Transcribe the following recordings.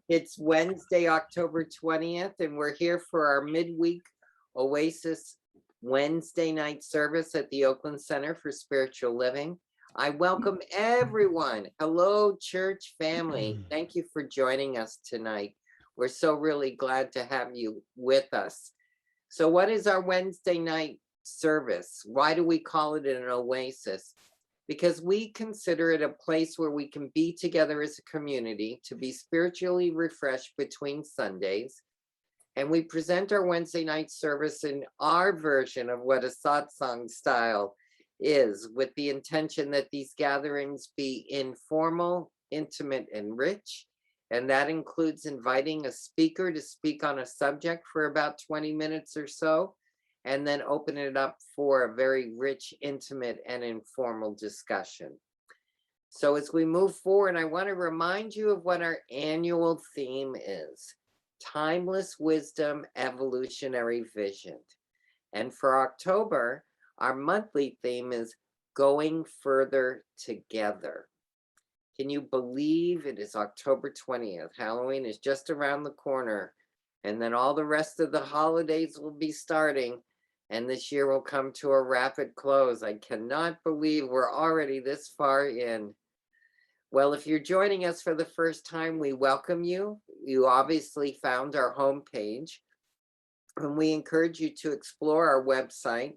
It's Wednesday, October 20th, and we're here for our midweek Oasis Wednesday night service at the Oakland Center for Spiritual Living. I welcome everyone. Hello, church family. Thank you for joining us tonight. We're so really glad to have you with us. So what is our Wednesday night service? Why do we call it an oasis? Because we consider it a place where we can be together as a community to be spiritually refreshed between Sundays. And we present our Wednesday night service in our version of what a satsang style is, with the intention that these gatherings be informal, intimate, and rich. And that includes inviting a speaker to speak on a subject for about 20 minutes or so, and then open it up for a very rich, intimate, and informal discussion. So as we move forward, I want to remind you of what our annual theme is: timeless wisdom, evolutionary vision. And for October, our monthly theme is going further together. Can you believe it is October 20th? Halloween is just around the corner, and then all the rest of the holidays will be starting, and this year will come to a rapid close. I cannot believe we're already this far in. Well, if you're joining us for the first time, we welcome you. You obviously found our homepage, and we encourage you to explore our website.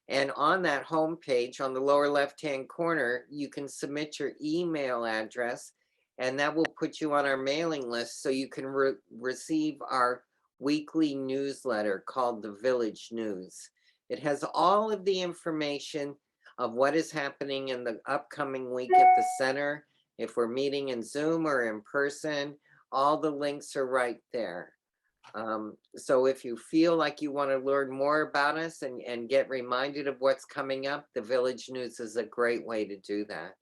And on that homepage, on the lower left-hand corner, you can submit your email address, and that will put you on our mailing list so you can receive our weekly newsletter called The Village News. It has all of the information of what is happening in the upcoming week at the center. If we're meeting in Zoom or in person, all the links are right there. So if you feel like you want to learn more about us and get reminded of what's coming up, the Village News is a great way to do that.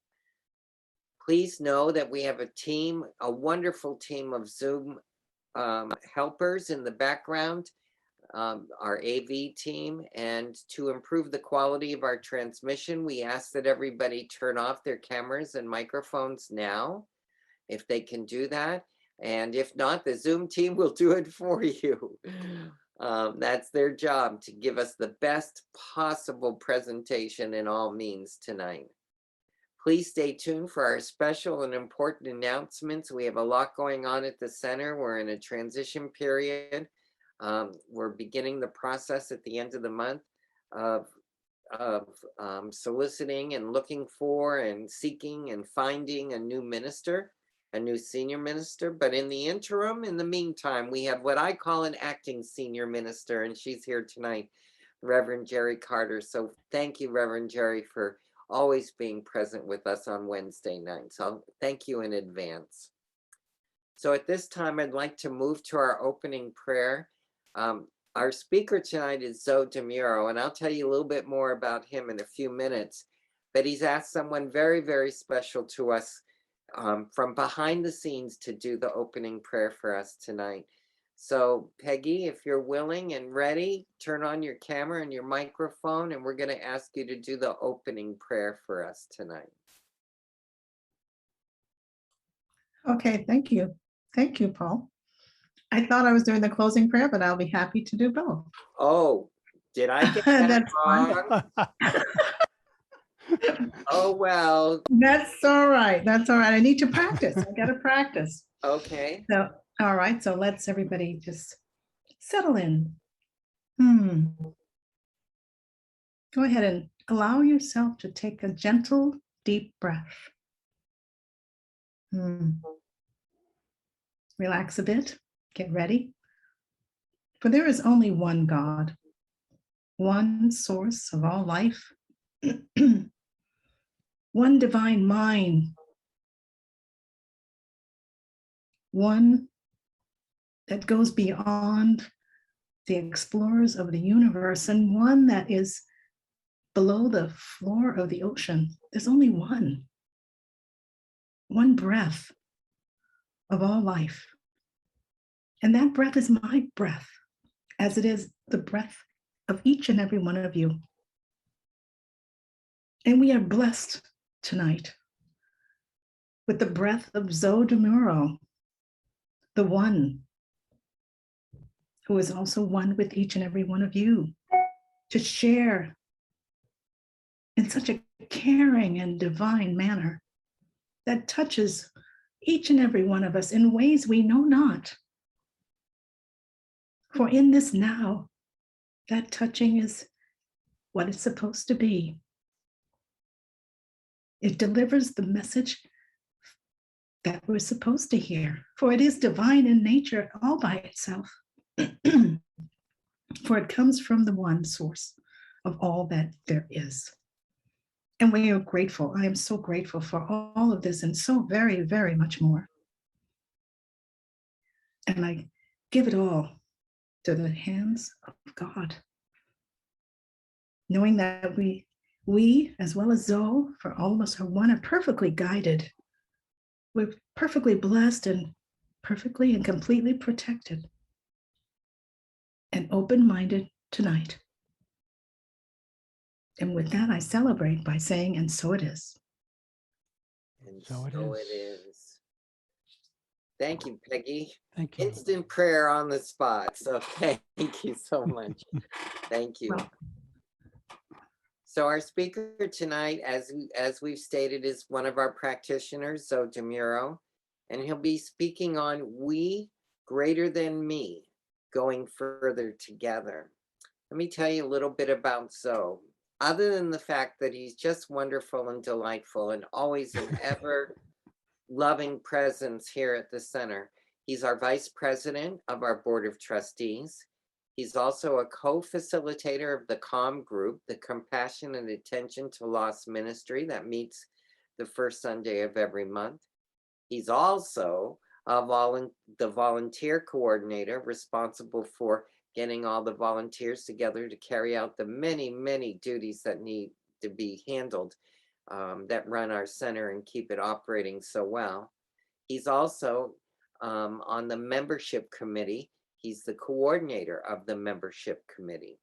Please know that we have a team, a wonderful team of Zoom helpers in the background, our AV team, and to improve the quality of our transmission, we ask that everybody turn off their cameras and microphones now, if they can do that. And if not, the Zoom team will do it for you. That's their job, to give us the best possible presentation in all means tonight. Please stay tuned for our special and important announcements. We have a lot going on at the center. We're in a transition period. We're beginning the process at the end of the month of soliciting and looking for and seeking and finding a new minister, a new senior minister. But in the interim, in the meantime, we have what I call an acting senior minister, and she's here tonight, Reverend Jerry Carter. So thank you, Reverend Jerry, for always being present with us on Wednesday nights. So thank you in advance. So at this time, I'd like to move to our opening prayer. Our speaker tonight is Zoe DeMuro, and I'll tell you a little bit more about him in a few minutes. But he's asked someone very, very special to us from behind the scenes to do the opening prayer for us tonight. So Peggy, if you're willing and ready, turn on your camera and your microphone, and we're going to ask you to do the opening prayer for us tonight. Okay, thank you. Thank you, Paul. I thought I was doing the closing prayer, but I'll be happy to do both. Oh, did I get that wrong? Oh, well. That's all right. That's all right. I need to practice. I got to practice. Okay. So, all right. So let's everybody just settle in. Go ahead and allow yourself to take a gentle, deep breath. Relax a bit. Get ready. For there is only one God, one source of all life, one divine mind, one that goes beyond the explorers of the universe, and one that is below the floor of the ocean. There's only one breath of all life. And that breath is my breath, as it is the breath of each and every one of you. And we are blessed tonight with the breath of Zoe DeMuro, the one who is also one with each and every one of you, to share in such a caring and divine manner that touches each and every one of us in ways we know not. For in this now, that touching is what it's supposed to be. It delivers the message that we're supposed to hear, for it is divine in nature all by itself. For it comes from the one source of all that there is. And we are grateful. I am so grateful for all of this and so very, very much more. And I give it all to the hands of God, knowing that we, as well as Zoe, for all of us are one, are perfectly guided. We're perfectly blessed and perfectly and completely protected and open-minded tonight. And with that, I celebrate by saying, and so it is. And So so it it is. is. Thank you, Peggy. Thank you. Instant prayer on the spot. So thank you so much. Thank you. Well, So our speaker tonight, as we've stated, is one of our practitioners, Zoe DeMuro, and he'll be speaking on We Greater Than Me, Going Further Together. Let me tell you a little bit about Zoe. Other than the fact that he's just wonderful and delightful and always an ever loving presence here at the center, he's our vice president of our board of trustees. He's also a co-facilitator of the CALM group, the Compassion and Attention to Lost Ministry, that meets the first Sunday of every month. He's also the volunteer coordinator responsible for getting all the volunteers together to carry out the many, many duties that need to be handled that run our center and keep it operating so well. He's also on the membership committee. He's the coordinator of the membership committee.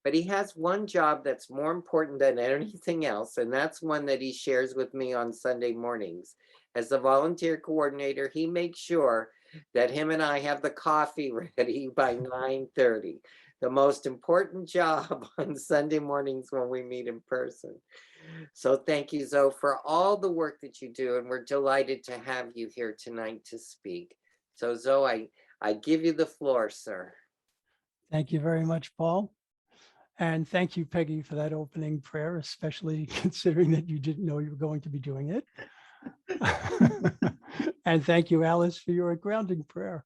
But he has one job that's more important than anything else, and that's one that he shares with me on Sunday mornings. As the volunteer coordinator, he makes sure that him and I have the coffee ready by 9:30. The most important job on Sunday mornings when we meet in person. So thank you, Zoe, for all the work that you do, and we're delighted to have you here tonight to speak. So Zoe, I give you the floor, sir. Thank you very much, Paul. And thank you, Peggy, for that opening prayer, especially considering that you didn't know you were going to be doing it. And thank you, Alice, for your grounding prayer.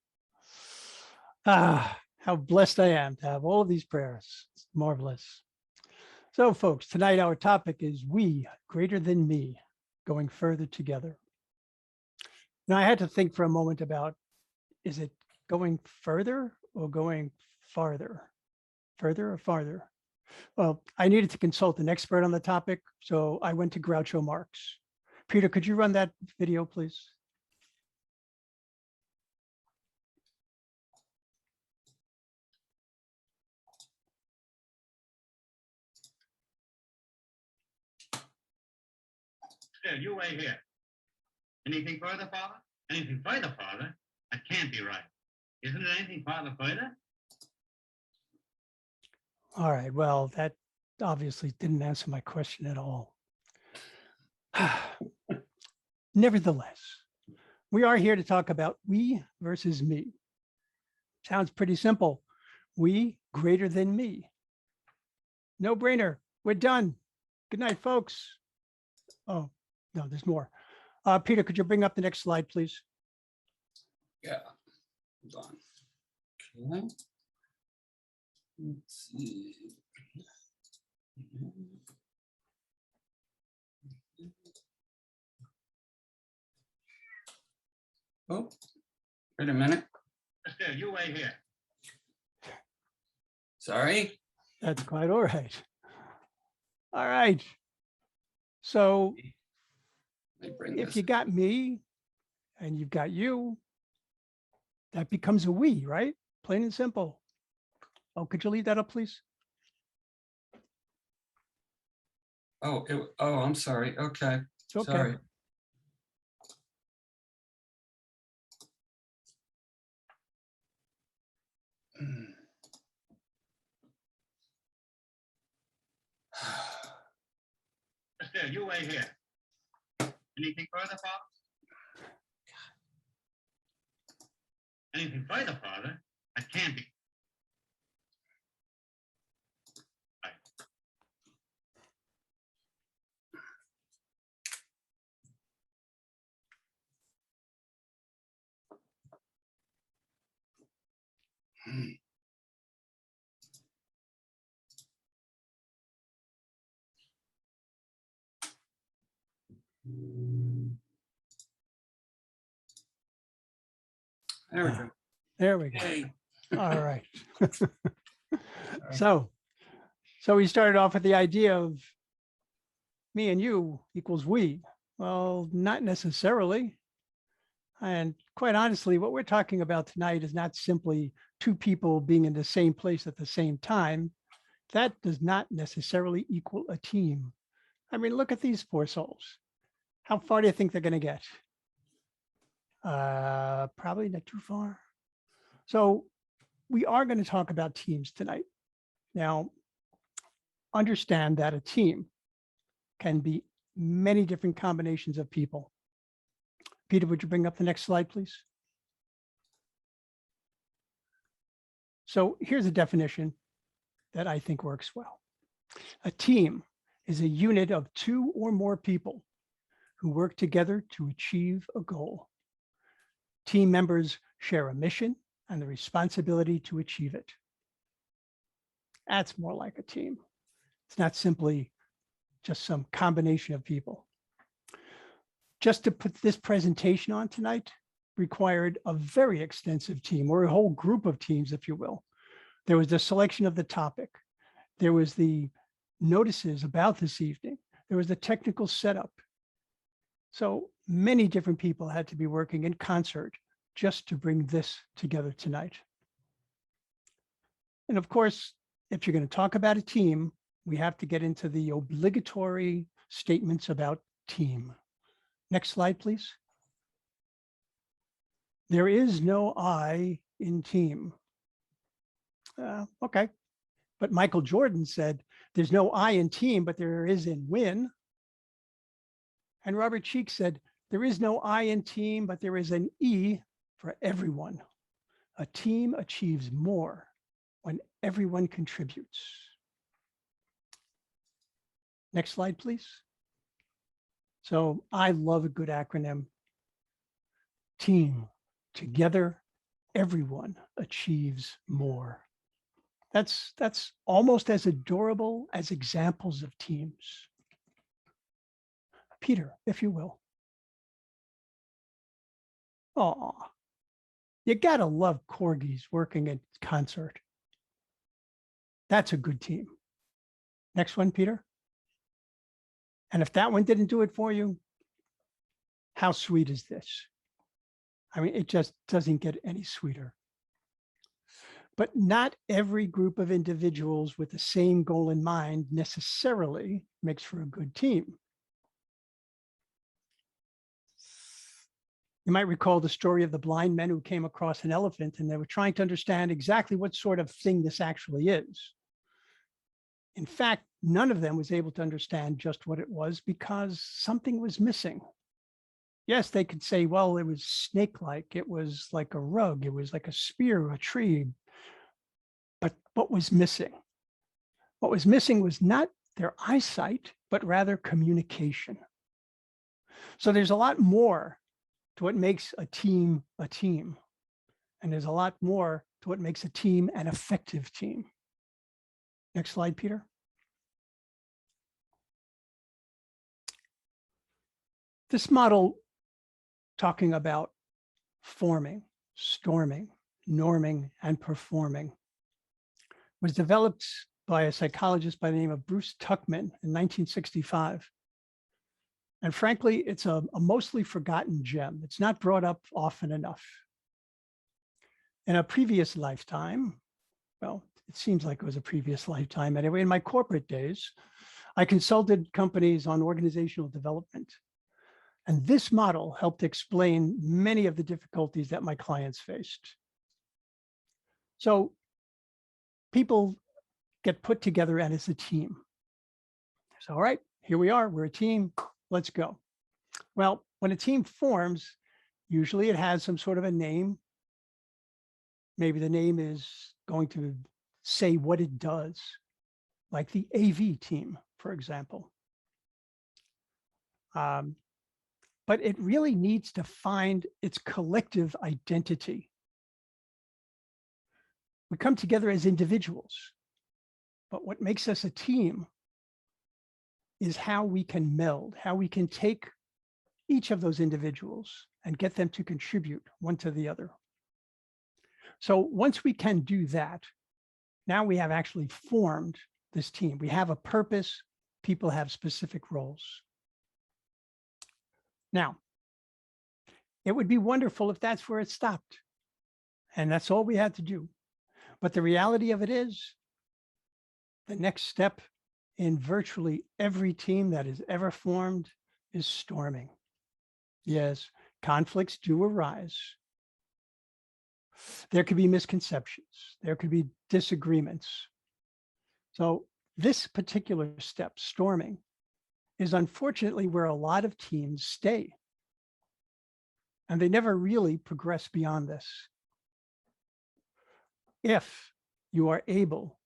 How blessed I am to have all of these prayers. It's marvelous. So, folks, tonight our topic is We Greater Than Me, Going Further Together. Now, I had to think for a moment about, is it going further or going farther? Further or farther? Well, I needed to consult an expert on the topic, so I went to Groucho Marx. Peter, could you run that video, please? Still, you wait here. Anything further, Father? Anything further, Father? That can't be right. Isn't it anything farther further? All right, well, that obviously didn't answer my question at all. Nevertheless, we are here to talk about we versus me. Sounds pretty simple. We greater than me. No brainer. We're done. Good night, folks. Oh, no, there's more. Peter, could you bring up the next slide, please? Yeah, hold on. Okay. Let's see. Oh, wait a minute. Still, you wait here. Sorry. That's quite all right. All right. So Let me bring if this. you got me and you've got you, that becomes a we, right? Plain and simple. Oh, could you leave that up, please? Oh, I'm sorry. Okay. It's okay. Sorry. Mister, you wait here. Anything further, Father? Anything further, Father? That can't be. Right. There we go. There we go. Hey. All right. So we started off with the idea of me and you equals we. Well, not necessarily. And quite honestly, what we're talking about tonight is not simply two people being in the same place at the same time. That does not necessarily equal a team. I mean, look at these poor souls. How far do you think they're going to get? Probably not too far. So we are going to talk about teams tonight. Now, understand that a team can be many different combinations of people. Peter, would you bring up the next slide, please? So here's a definition that I think works well. A team is a unit of two or more people who work together to achieve a goal. Team members share a mission and the responsibility to achieve it. That's more like a team. It's not simply just some combination of people. Just to put this presentation on tonight required a very extensive team, or a whole group of teams, if you will. There was the selection of the topic. There was the notices about this evening. There was the technical setup. So many different people had to be working in concert just to bring this together tonight. And of course, if you're going to talk about a team, we have to get into the obligatory statements about team. Next slide, please. There is no I in team. Okay. But Michael Jordan said, there's no I in team, but there is in win. And Robert Cheek said, there is no I in team, but there is an E for everyone. A team achieves more when everyone contributes. Next slide, please. So I love a good acronym. Team. Together, everyone achieves more. That's almost as adorable as examples of teams. Peter, if you will. Oh, you gotta love corgis working at concert. That's a good team. Next one, Peter. And if that one didn't do it for you, how sweet is this? I mean, it just doesn't get any sweeter. But not every group of individuals with the same goal in mind necessarily makes for a good team. You might recall the story of the blind men who came across an elephant and they were trying to understand exactly what sort of thing this actually is. In fact, none of them was able to understand just what it was because something was missing. Yes, they could say, well, it was snake-like, it was like a rug, it was like a spear, a tree. But what was missing? What was missing was not their eyesight, but rather communication. So there's a lot more to what makes a team a team. And there's a lot more to what makes a team an effective team. Next slide, Peter. This model talking about forming, storming, norming, and performing was developed by a psychologist by the name of Bruce Tuckman in 1965. And frankly, it's a mostly forgotten gem. It's not brought up often enough. In a previous lifetime, well, it seems like it was a previous lifetime anyway, in my corporate days, I consulted companies on organizational development. And this model helped explain many of the difficulties that my clients faced. So people get put together and it's a team. So, all right, here we are, we're a team, let's go. Well, when a team forms, usually it has some sort of a name. Maybe the name is going to say what it does, like the AV team, for example. But it really needs to find its collective identity. We come together as individuals, but what makes us a team is how we can meld, how we can take each of those individuals and get them to contribute one to the other. So once we can do that, now we have actually formed this team. We have a purpose, people have specific roles. Now, it would be wonderful if that's where it stopped, and that's all we had to do. But the reality of it is, the next step in virtually every team that is ever formed is storming. Yes, conflicts do arise. There could be misconceptions. There could be disagreements. So this particular step, storming, is unfortunately where a lot of teams stay. And they never really progress beyond this. If you are able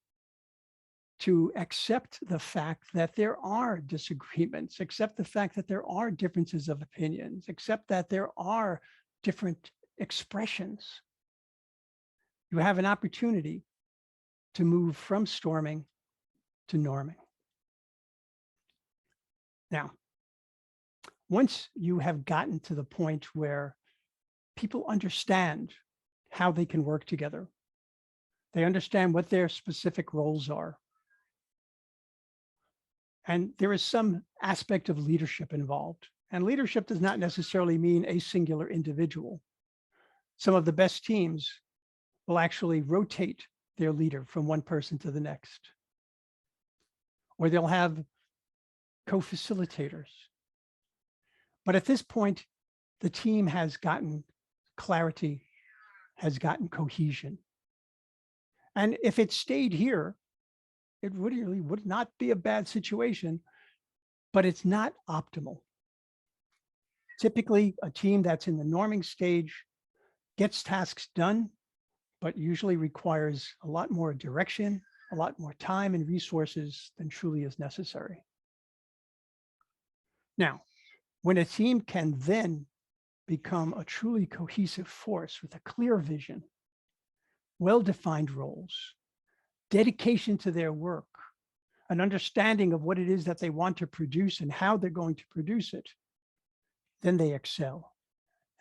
to accept the fact that there are disagreements, accept the fact that there are differences of opinions, accept that there are different expressions, you have an opportunity to move from storming to norming. Now, once you have gotten to the point where people understand how they can work together, they understand what their specific roles are, and there is some aspect of leadership involved. And leadership does not necessarily mean a singular individual. Some of the best teams will actually rotate their leader from one person to the next. Or they'll have co-facilitators. But at this point, the team has gotten clarity, has gotten cohesion. And if it stayed here, it really would not be a bad situation, but it's not optimal. Typically, a team that's in the norming stage gets tasks done, but usually requires a lot more direction, a lot more time and resources than truly is necessary. Now, when a team can then become a truly cohesive force with a clear vision, well-defined roles, dedication to their work, an understanding of what it is that they want to produce and how they're going to produce it, then they excel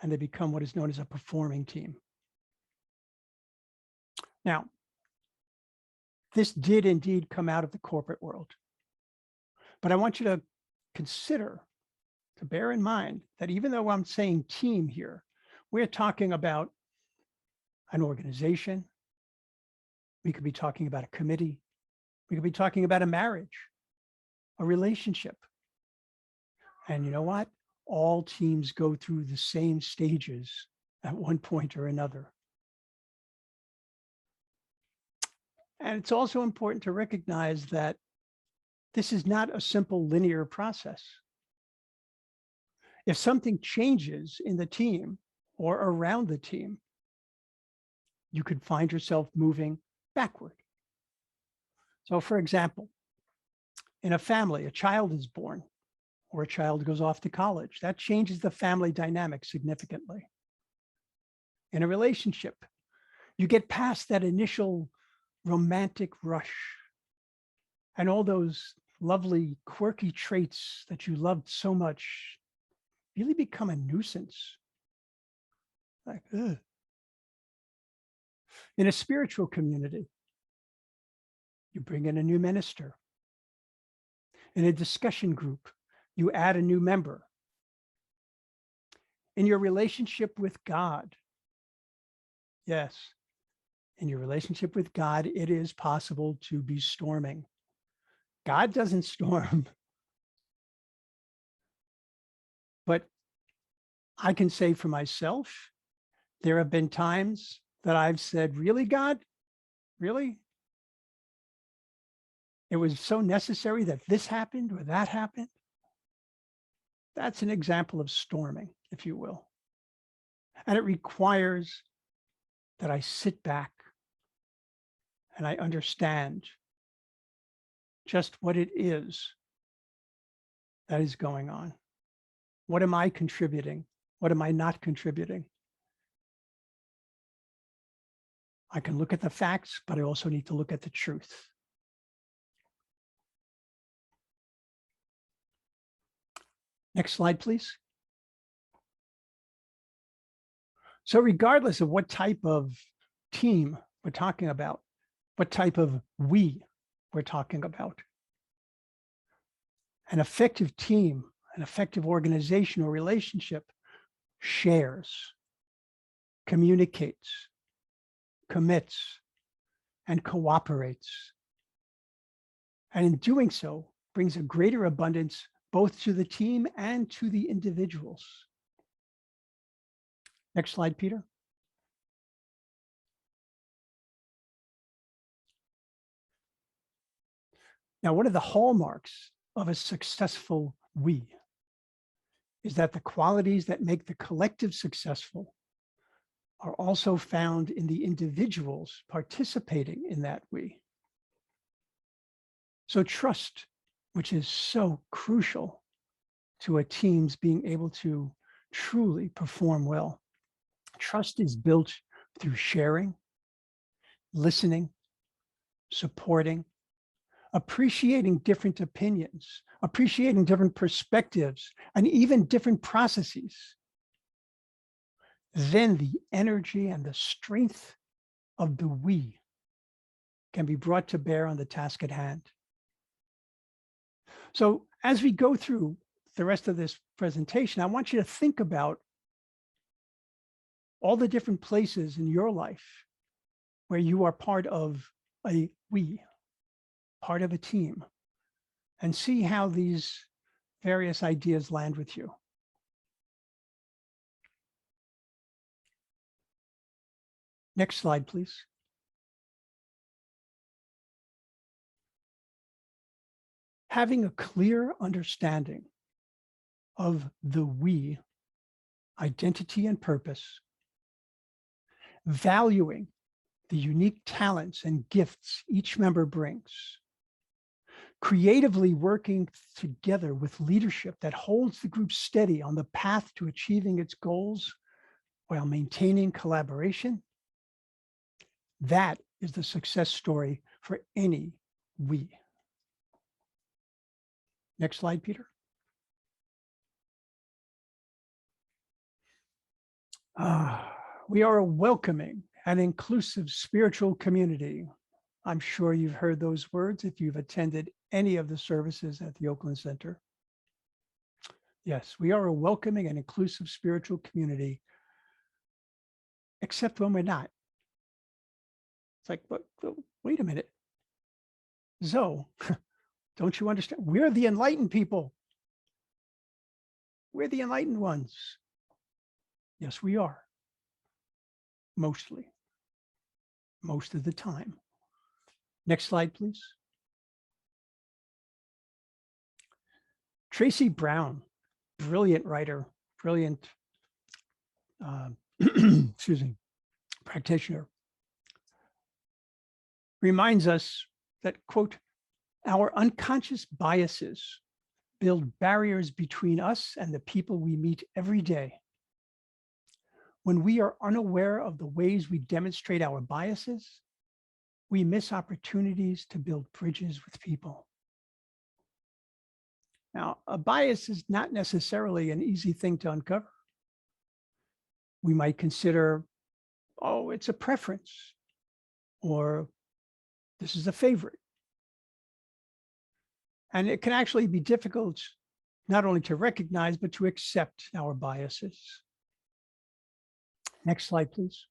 and they become what is known as a performing team. Now, this did indeed come out of the corporate world, but I want you to consider, to bear in mind that even though I'm saying team here, we're talking about an organization. We could be talking about a committee. We could be talking about a marriage, a relationship. And you know what? All teams go through the same stages at one point or another. And it's also important to recognize that this is not a simple linear process. If something changes in the team or around the team, you could find yourself moving backward. So for example, in a family, a child is born or a child goes off to college. That changes the family dynamic significantly. In a relationship, you get past that initial romantic rush and all those lovely, quirky traits that you loved so much really become a nuisance. Like, ugh. In a spiritual community, you bring in a new minister. In a discussion group, you add a new member. In your relationship with God, yes, in your relationship with God, it is possible to be storming. God doesn't storm. But I can say for myself, there have been times that I've said, really, God? Really? it was so necessary that this happened or that happened. That's an example of storming, if you will. And it requires that I sit back and I understand just what it is that is going on. What am I contributing? What am I not contributing? I can look at the facts, but I also need to look at the truth. Next slide, please. So regardless of what type of team we're talking about, what type of we we're talking about, an effective team, an effective organization or relationship shares, communicates, commits, and cooperates. And in doing so, brings a greater abundance both to the team and to the individuals. Next slide, Peter. Now, one of the hallmarks of a successful we is that the qualities that make the collective successful are also found in the individuals participating in that we. So trust, which is so crucial to a team's being able to truly perform well. Trust is built through sharing, listening, supporting, appreciating different opinions, appreciating different perspectives, and even different processes. Then the energy and the strength of the we can be brought to bear on the task at hand. So as we go through the rest of this presentation, I want you to think about all the different places in your life where you are part of a we, part of a team, and see how these various ideas land with you. Next slide, please. Having a clear understanding of the we, identity and purpose, valuing the unique talents and gifts each member brings, creatively working together with leadership that holds the group steady on the path to achieving its goals while maintaining collaboration. That is the success story for any we. Next slide, Peter. We are a welcoming and inclusive spiritual community. I'm sure you've heard those words if you've attended any of the services at the Oakland Center. Yes, we are a welcoming and inclusive spiritual community, except when we're not. It's like, but wait a minute. Zoe, don't you understand? We're the enlightened people. We're the enlightened ones. Yes, we are. Mostly. Most of the time. Next slide, please. Tracy Brown, brilliant writer, brilliant, excuse me, practitioner, reminds us that, quote, our unconscious biases build barriers between us and the people we meet every day. When we are unaware of the ways we demonstrate our biases, we miss opportunities to build bridges with people. Now, a bias is not necessarily an easy thing to uncover. We might consider, oh, it's a preference, or this is a favorite. And it can actually be difficult not only to recognize, but to accept our biases. Next slide, please.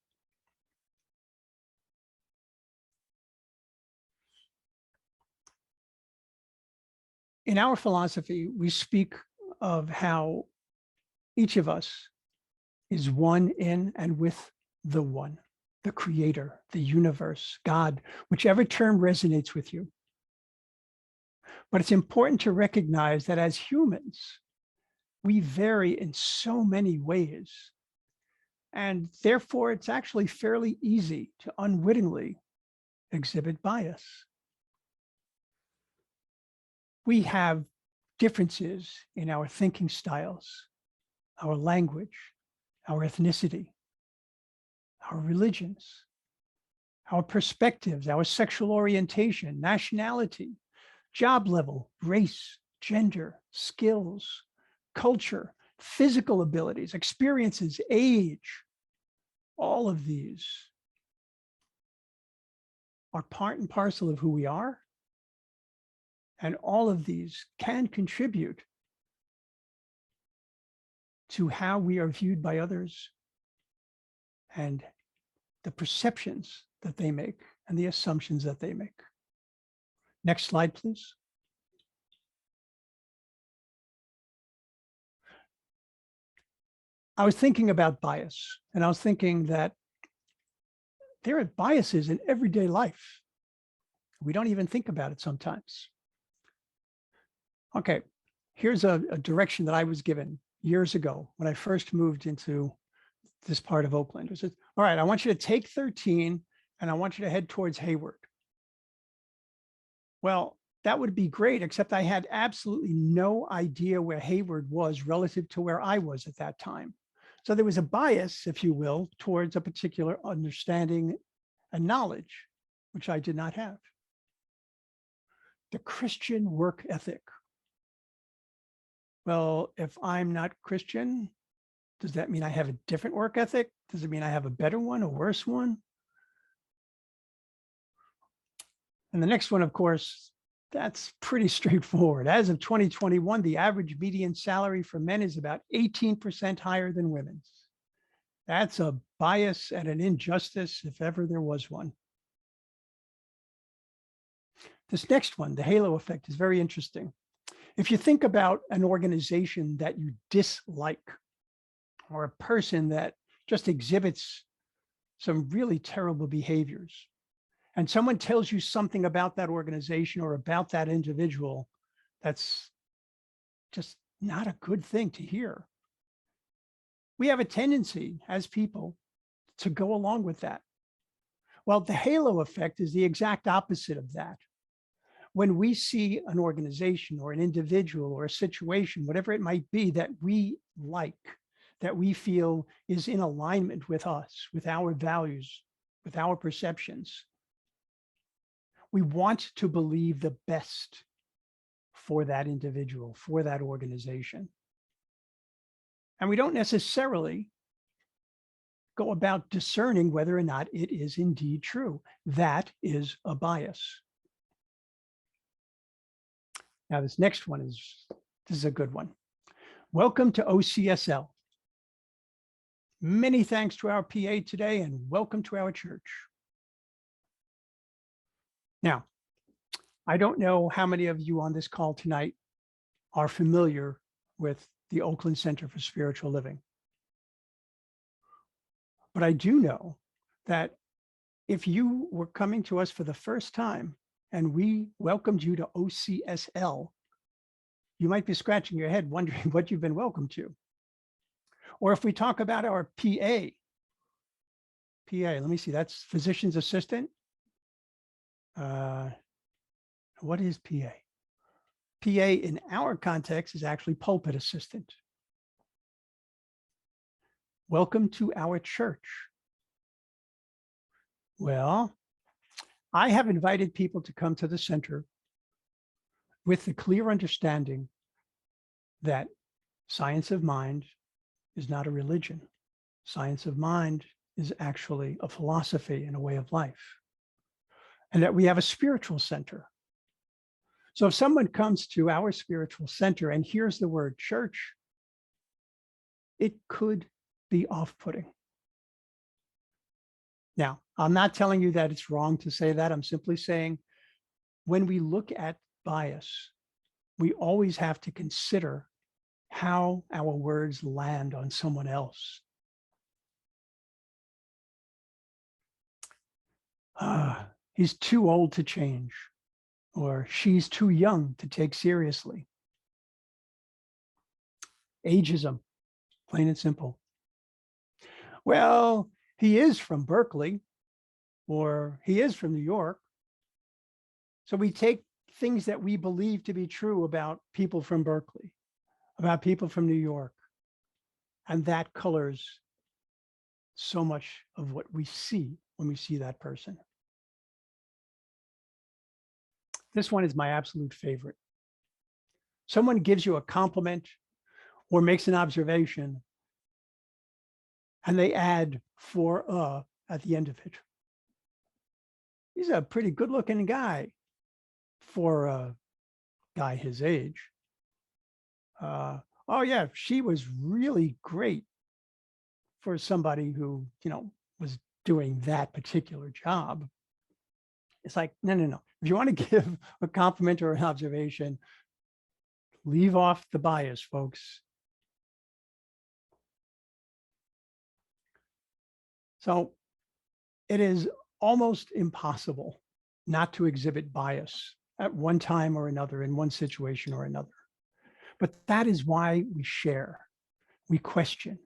In our philosophy, we speak of how each of us is one in and with the one, the creator, the universe, God, whichever term resonates with you. But it's important to recognize that as humans, we vary in so many ways. And therefore, it's actually fairly easy to unwittingly exhibit bias. We have differences in our thinking styles, our language, our ethnicity, our religions, our perspectives, our sexual orientation, nationality, job level, race, gender, skills, culture, physical abilities, experiences, age. All of these are part and parcel of who we are. And all of these can contribute to how we are viewed by others and the perceptions that they make and the assumptions that they make. Next slide, please. I was thinking about bias, and I was thinking that there are biases in everyday life. We don't even think about it sometimes. Okay, here's a direction that I was given years ago when I first moved into this part of Oakland. It says, all right, I want you to take 13 and I want you to head towards Hayward. Well, that would be great, except I had absolutely no idea where Hayward was relative to where I was at that time. So there was a bias, if you will, towards a particular understanding and knowledge, which I did not have. The Christian work ethic. Well, if I'm not Christian, does that mean I have a different work ethic? Does it mean I have a better one, a worse one? And the next one, of course, that's pretty straightforward. As of 2021, the average median salary for men is about 18% higher than women's. That's a bias and an injustice, if ever there was one. This next one, the halo effect, is very interesting. If you think about an organization that you dislike, or a person that just exhibits some really terrible behaviors, and someone tells you something about that organization or about that individual that's just not a good thing to hear, we have a tendency as people to go along with that. Well, the halo effect is the exact opposite of that. When we see an organization or an individual or a situation, whatever it might be, that we like, that we feel is in alignment with us, with our values, with our perceptions, we want to believe the best for that individual, for that organization. And we don't necessarily go about discerning whether or not it is indeed true. That is a bias. Now, this next one this is a good one. Welcome to OCSL. Many thanks to our PA today, and welcome to our church. Now, I don't know how many of you on this call tonight are familiar with the Oakland Center for Spiritual Living. But I do know that if you were coming to us for the first time and we welcomed you to OCSL, you might be scratching your head wondering what you've been welcomed to. Or if we talk about our PA, let me see, that's physician's assistant. What is PA? PA in our context is actually pulpit assistant. Welcome to our church. Well, I have invited people to come to the center with the clear understanding that science of mind is not a religion. Science of mind is actually a philosophy and a way of life. And that we have a spiritual center. So if someone comes to our spiritual center and hears the word church, it could be off-putting. Now, I'm not telling you that it's wrong to say that. I'm simply saying when we look at bias, we always have to consider how our words land on someone else. He's too old to change. or she's too young to take seriously. Ageism, plain and simple. Well, he is from Berkeley, or he is from New York. So we take things that we believe to be true about people from Berkeley, about people from New York, and that colors so much of what we see when we see that person. This one is my absolute favorite. Someone gives you a compliment or makes an observation, and they add "for at the end of it. He's a pretty good looking guy for a guy his age. Oh yeah, she was really great for somebody who, was doing that particular job. It's like, no. If you want to give a compliment or an observation, leave off the bias, folks. So it is almost impossible not to exhibit bias at one time or another, in one situation or another. But that is why we share, we question,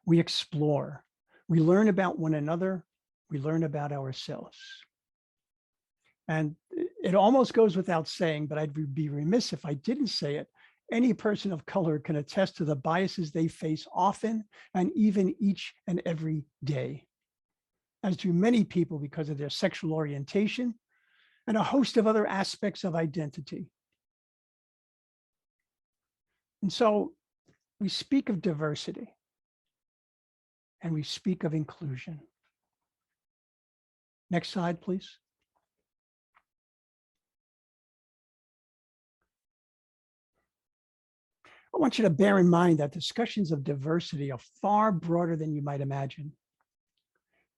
we explore, we learn about one another, we learn about ourselves. And it almost goes without saying, but I'd be remiss if I didn't say it. Any person of color can attest to the biases they face often and even each and every day, as do many people because of their sexual orientation and a host of other aspects of identity. And so we speak of diversity and we speak of inclusion. Next slide, please. I want you to bear in mind that discussions of diversity are far broader than you might imagine.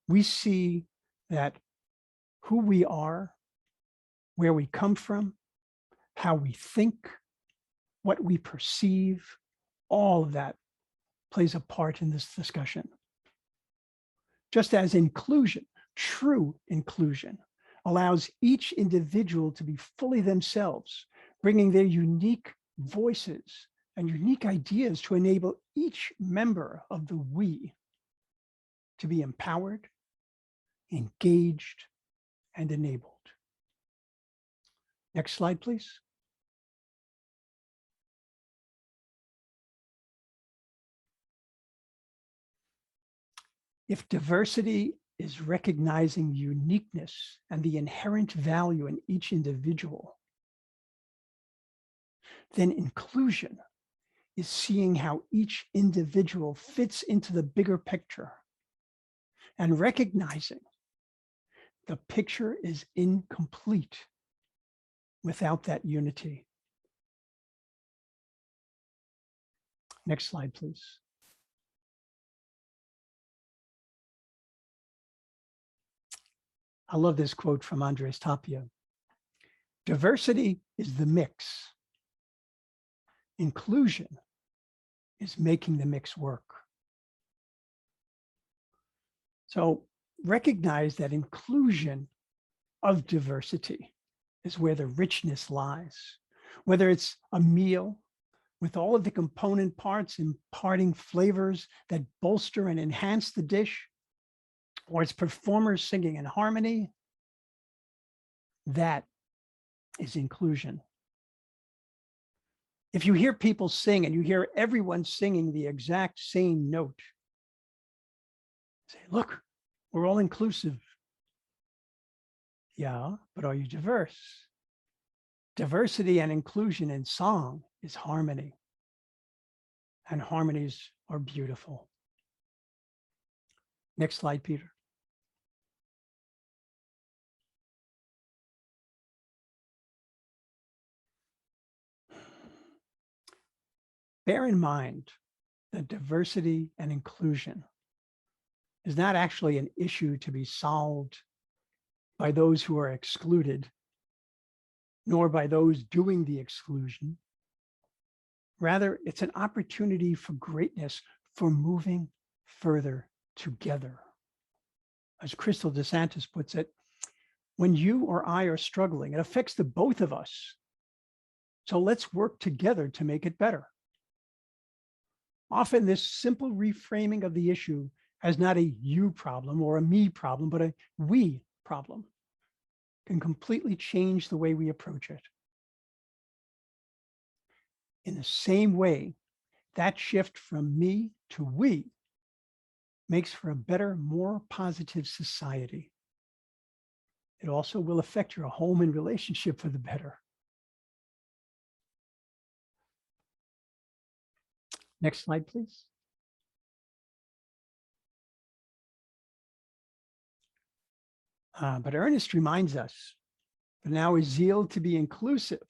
We see that who we are, where we come from, how we think, what we perceive, all of that plays a part in this discussion. Just as inclusion, true inclusion, allows each individual to be fully themselves, bringing their unique voices and unique ideas to enable each member of the we to be empowered, engaged, and enabled. Next slide, please. If diversity is recognizing uniqueness and the inherent value in each individual, then inclusion is seeing how each individual fits into the bigger picture and recognizing the picture is incomplete without that unity. Next slide, please. I love this quote from Andres Tapia. Diversity is the mix. Inclusion is making the mix work. So recognize that inclusion of diversity is where the richness lies. Whether it's a meal with all of the component parts imparting flavors that bolster and enhance the dish, or it's performers singing in harmony, that is inclusion. If you hear people sing and you hear everyone singing the exact same note, say, look, we're all inclusive. Yeah, but are you diverse? Diversity and inclusion in song is harmony, and harmonies are beautiful. Next slide, Peter. Bear in mind that diversity and inclusion is not actually an issue to be solved by those who are excluded, nor by those doing the exclusion. Rather, it's an opportunity for greatness, for moving further together. As Crystal DeSantis puts it, When you or I are struggling, it affects the both of us. So let's work together to make it better. Often this simple reframing of the issue as not a you problem or a me problem, but a we problem can completely change the way we approach it. In the same way, that shift from me to we makes for a better, more positive society. It also will affect your home and relationship for the better. Next slide, please. But Ernest reminds us that in our zeal to be inclusive,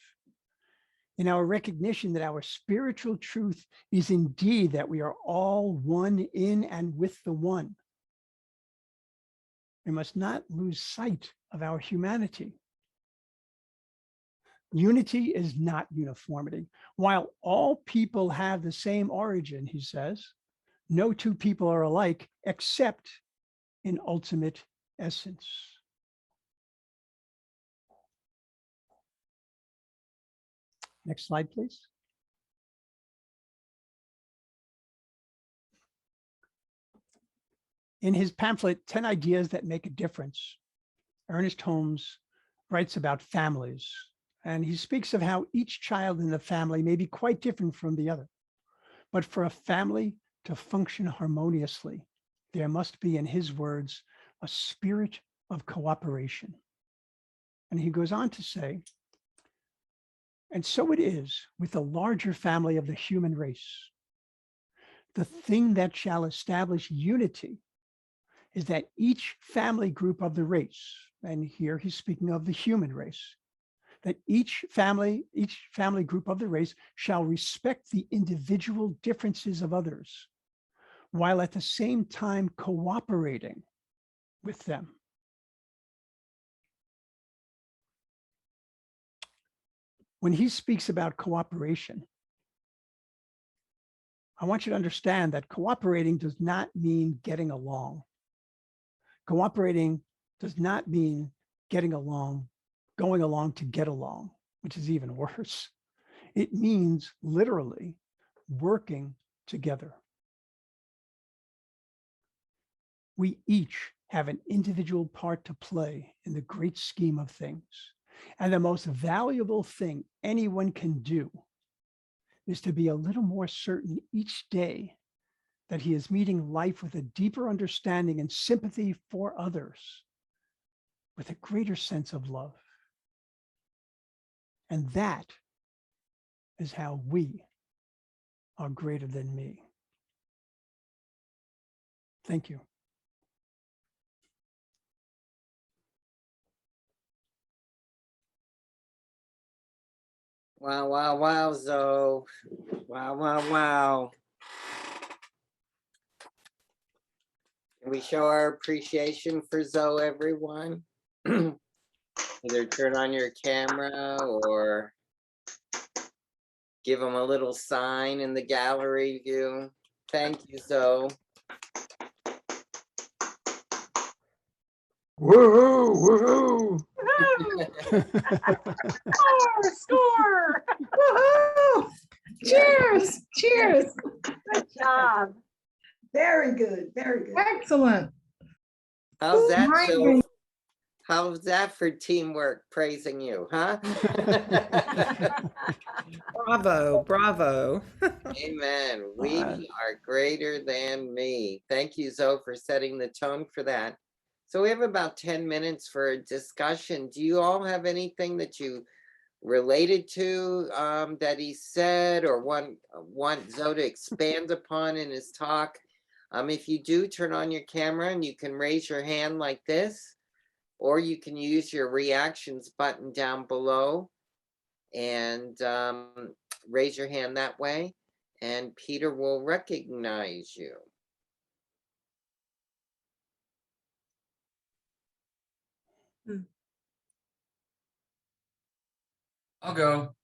in our recognition that our spiritual truth is indeed that we are all one in and with the one, we must not lose sight of our humanity. Unity is not uniformity. While all people have the same origin, he says, no two people are alike except in ultimate essence. Next slide, please. In his pamphlet, 10 Ideas That Make a Difference, Ernest Holmes writes about families, and he speaks of how each child in the family may be quite different from the other. But for a family to function harmoniously, there must be, in his words, a spirit of cooperation. And he goes on to say, and so it is with the larger family of the human race. The thing that shall establish unity is that each family group of the race, and here he's speaking of the human race, that each family group of the race shall respect the individual differences of others, while at the same time cooperating with them. When he speaks about cooperation, I want you to understand that cooperating does not mean getting along. Cooperating does not mean getting along, going along to get along, which is even worse. It means literally working together. We each have an individual part to play in the great scheme of things. And the most valuable thing anyone can do is to be a little more certain each day that he is meeting life with a deeper understanding and sympathy for others, with a greater sense of love. And that is how we are greater than me. Thank you. Wow, wow, wow, Zoe. Wow, wow, wow. Can we show our appreciation for Zoe, everyone? Either turn on your camera or give them a little sign in the gallery view. Thank you, Zoe. Woohoo! Woohoo! Score! Woohoo! Cheers! Cheers! Good job. Very good, very good. Excellent. How's that, Migraine. Zoe? How's that for teamwork praising you, huh? Bravo, bravo. Amen. We are greater than me. Thank you, Zoe, for setting the tone for that. So we have about 10 minutes for a discussion. Do you all have anything that you related to that he said or want Zoe to expand upon in his talk? If you do, turn on your camera and you can raise your hand like this, or you can use your reactions button down below and raise your hand that way, and Peter will recognize you. I'll go.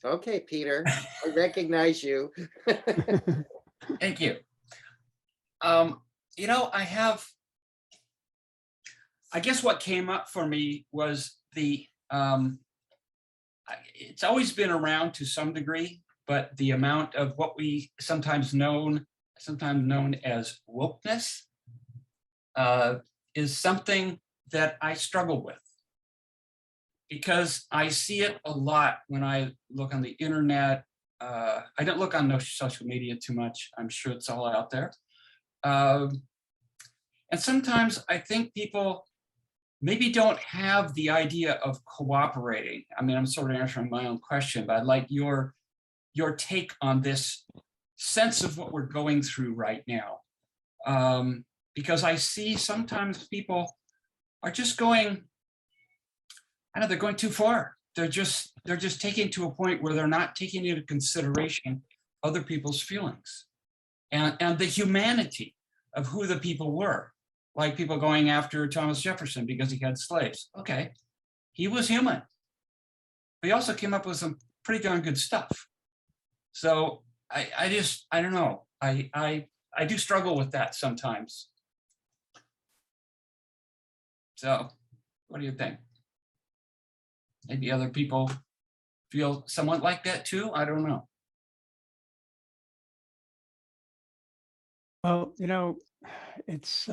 Okay, Peter, I recognize you. Thank you. I have I guess what came up for me was it's always been around to some degree, but the amount of what we sometimes known as wokeness is something that I struggle with, because I see it a lot when I look on the internet. I don't look on social media too much. I'm sure it's all out there. And sometimes I think people maybe don't have the idea of cooperating. I mean, I'm sort of answering my own question, but I'd like your take on this sense of what we're going through right now. Because I see sometimes people are just going, I know they're going too far. They're just taking to a point where they're not taking into consideration other people's feelings and the humanity of who the people were. Like people going after Thomas Jefferson because he had slaves. Okay, he was human. But he also came up with some pretty darn good stuff. So I don't know. I do struggle with that sometimes. So what do you think? Maybe other people feel somewhat like that too? I don't know. Well, it's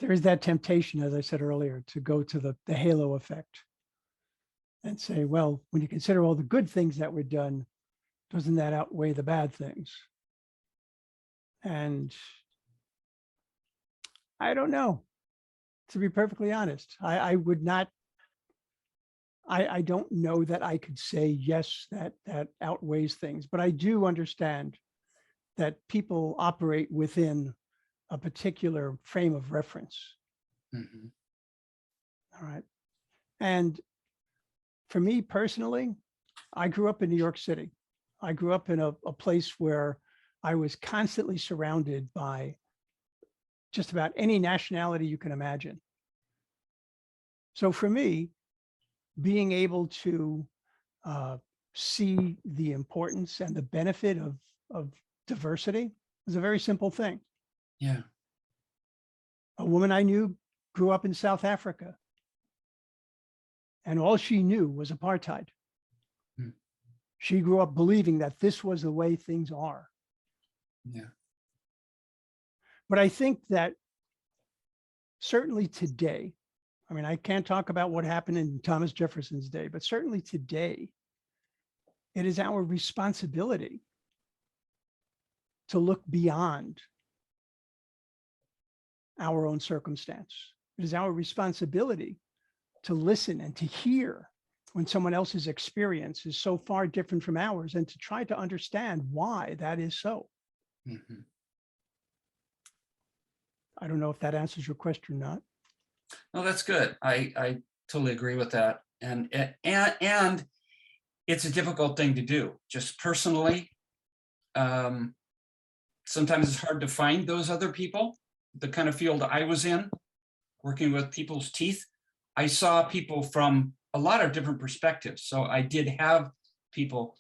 there is that temptation, as I said earlier, to go to the halo effect and say, well, when you consider all the good things that were done, doesn't that outweigh the bad things? And I don't know, to be perfectly honest. I would not, I don't know that I could say, yes, that outweighs things, but I do understand that people operate within a particular frame of reference. Mm-hmm. All right. And for me personally, I grew up in New York City. I grew up in a place where I was constantly surrounded by just about any nationality you can imagine. So for me, being able to see the importance and the benefit of diversity is a very simple thing. Yeah. A woman I knew grew up in South Africa, and all she knew was apartheid. Hmm. She grew up believing that this was the way things are. Yeah. But I think that certainly today, I mean, I can't talk about what happened in Thomas Jefferson's day, but certainly today, it is our responsibility to look beyond our own circumstance. It is our responsibility to listen and to hear when someone else's experience is so far different from ours, and to try to understand why that is so. Mm-hmm. I don't know if that answers your question or not. No, that's good. I totally agree with that. And it's a difficult thing to do. Just personally, sometimes it's hard to find those other people. The kind of field I was in, working with people's teeth, I saw people from a lot of different perspectives. So I did have people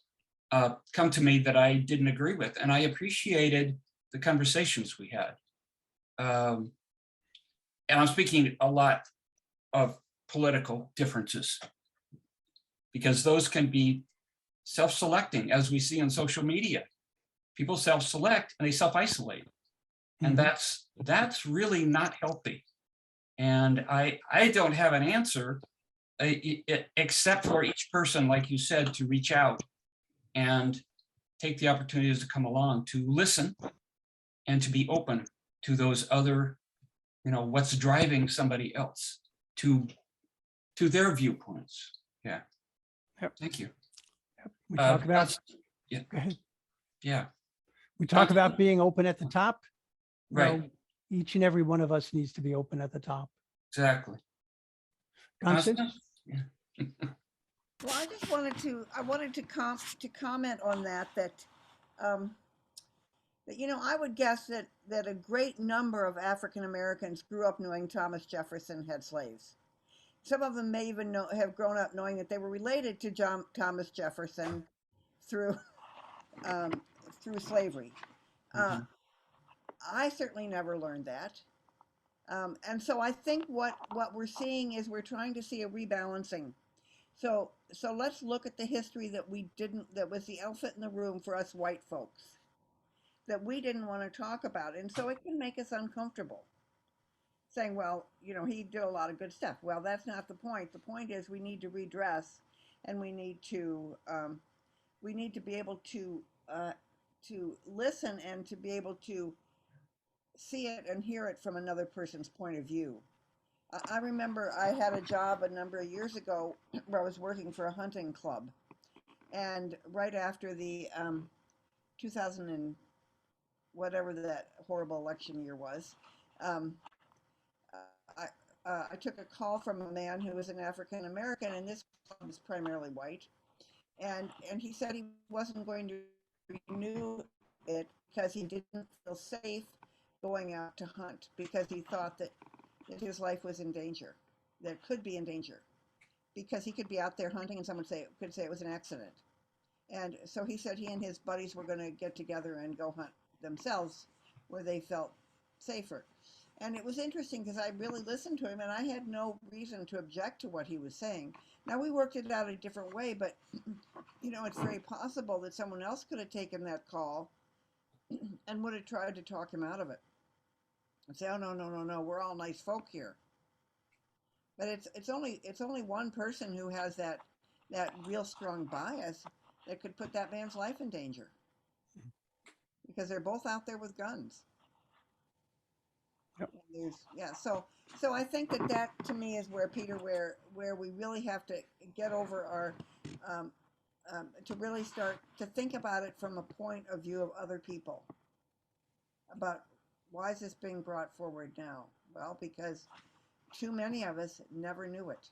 come to me that I didn't agree with, and I appreciated the conversations we had. And I'm speaking a lot of political differences, because those can be self-selecting, as we see on social media. People self-select and they self-isolate. And that's really not healthy. And I don't have an answer except for each person, like you said, to reach out and take the opportunities to come along, to listen and to be open to those other, what's driving somebody else to their viewpoints. Yeah. Yep. Thank you. Yep. We talk about, yeah. go ahead. Yeah. We talk about being open at the top. Right. Well, each and every one of us needs to be open at the top. Exactly. Constance? Yeah. Well, I wanted to comment on that, I would guess that a great number of African Americans grew up knowing Thomas Jefferson had slaves. Some of them may even have grown up knowing that they were related to Thomas Jefferson through slavery. Mhm. I certainly never learned that. And so I think what we're seeing is we're trying to see a rebalancing. So let's look at the history that that was the elephant in the room for us white folks, that we didn't want to talk about. And so it can make us uncomfortable, saying, well, he did a lot of good stuff. Well, that's not the point. The point is we need to redress, and we need to be able to listen and to be able to see it and hear it from another person's point of view. I remember I had a job a number of years ago where I was working for a hunting club, and right after the 2000 and whatever that horrible election year was, um, I, I took a call from a man who was an African American, and this club was primarily white, and he said he wasn't going to renew it because he didn't feel safe going out to hunt, because he thought that his life was in danger, that could be in danger, because he could be out there hunting and someone could say it was an accident. And so he said he and his buddies were going to get together and go hunt themselves where they felt safer. And it was interesting because I really listened to him, and I had no reason to object to what he was saying. Now, we worked it out a different way, but it's very possible that someone else could have taken that call and would have tried to talk him out of it and say, oh, no, we're all nice folk here. But it's only one person who has that real strong bias that could put that man's life in danger, because they're both out there with guns. Yep. So I think that to me is where, Peter, where we really have to get over our to really start to think about it from a point of view of other people, about why is this being brought forward now? Well, because too many of us never knew it,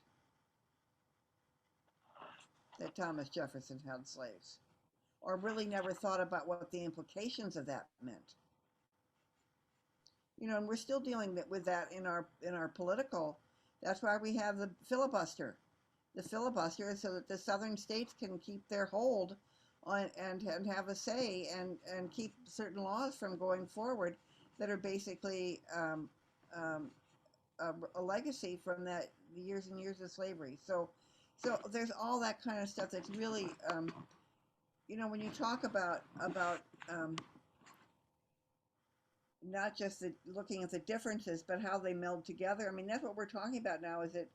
that Thomas Jefferson held slaves, or really never thought about what the implications of that meant. And we're still dealing with that in our political. That's why we have the filibuster. The filibuster is so that the southern states can keep their hold on and have a say and keep certain laws from going forward that are basically a legacy from that years and years of slavery. So there's all that kind of stuff that's really, when you talk about not just looking at the differences, but how they meld together. I mean, that's what we're talking about now, is that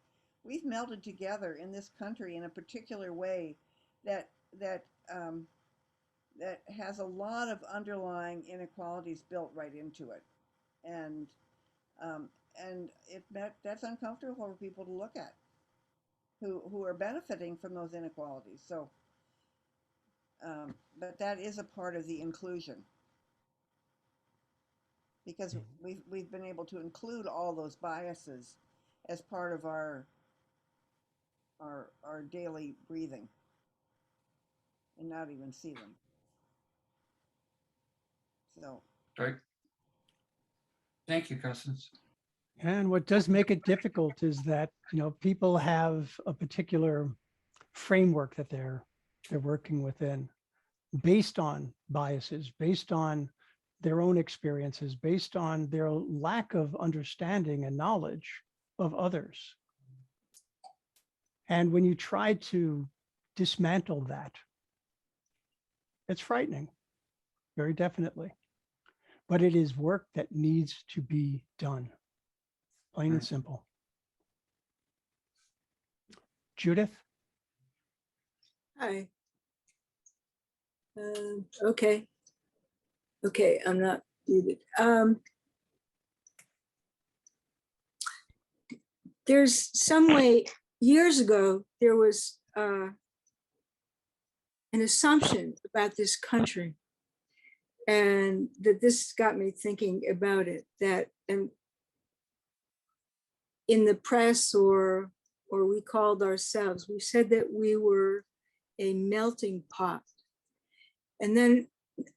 we've melded together in this country in a particular way that has a lot of underlying inequalities built right into it. And that's uncomfortable for people to look at, who are benefiting from those inequalities. So, but that is a part of the inclusion, because we've been able to include all those biases as part of our daily breathing, and not even see them. So, Right. Thank you, Cousins. And what does make it difficult is that, people have a particular framework that they're working within, based on biases, based on their own experiences, based on their lack of understanding and knowledge of others. And when you try to dismantle that, it's frightening, very definitely. But it is work that needs to be done, plain and simple. Judith? Hi. Okay. Okay, I'm not muted. There's some way, years ago, there was an assumption about this country, and that this got me thinking about it, that in the press or we called ourselves, we said that we were a melting pot. And then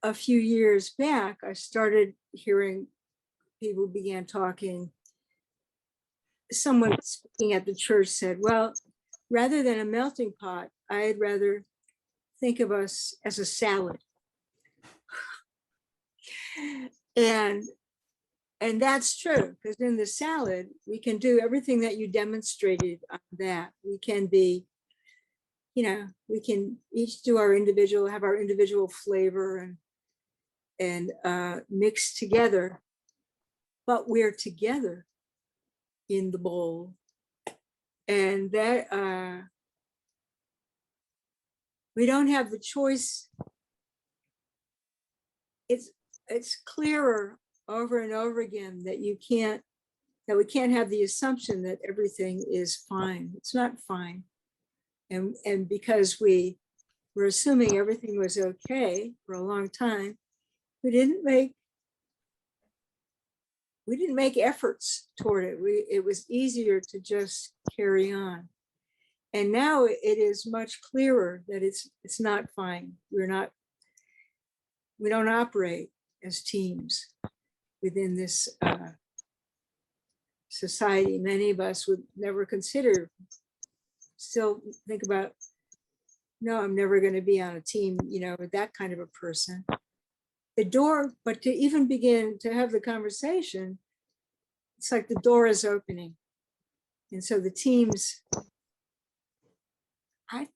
a few years back, I started hearing people began talking. Someone speaking at the church said, well, rather than a melting pot, I'd rather think of us as a salad. And And that's true, because in the salad, we can do everything that you demonstrated on that. We can be, we can each do our individual, have our individual flavor and mix together, but we're together in the bowl. And that we don't have the choice. It's clearer over and over again that we can't have the assumption that everything is fine. It's not fine. And because we were assuming everything was okay for a long time, we didn't make efforts toward it. It was easier to just carry on. And now it is much clearer that it's not fine. We don't operate as teams within this society. Many of us would never consider, still think about, no, I'm never going to be on a team, with that kind of a person. The door, but to even begin to have the conversation, it's like the door is opening. And so the teams, I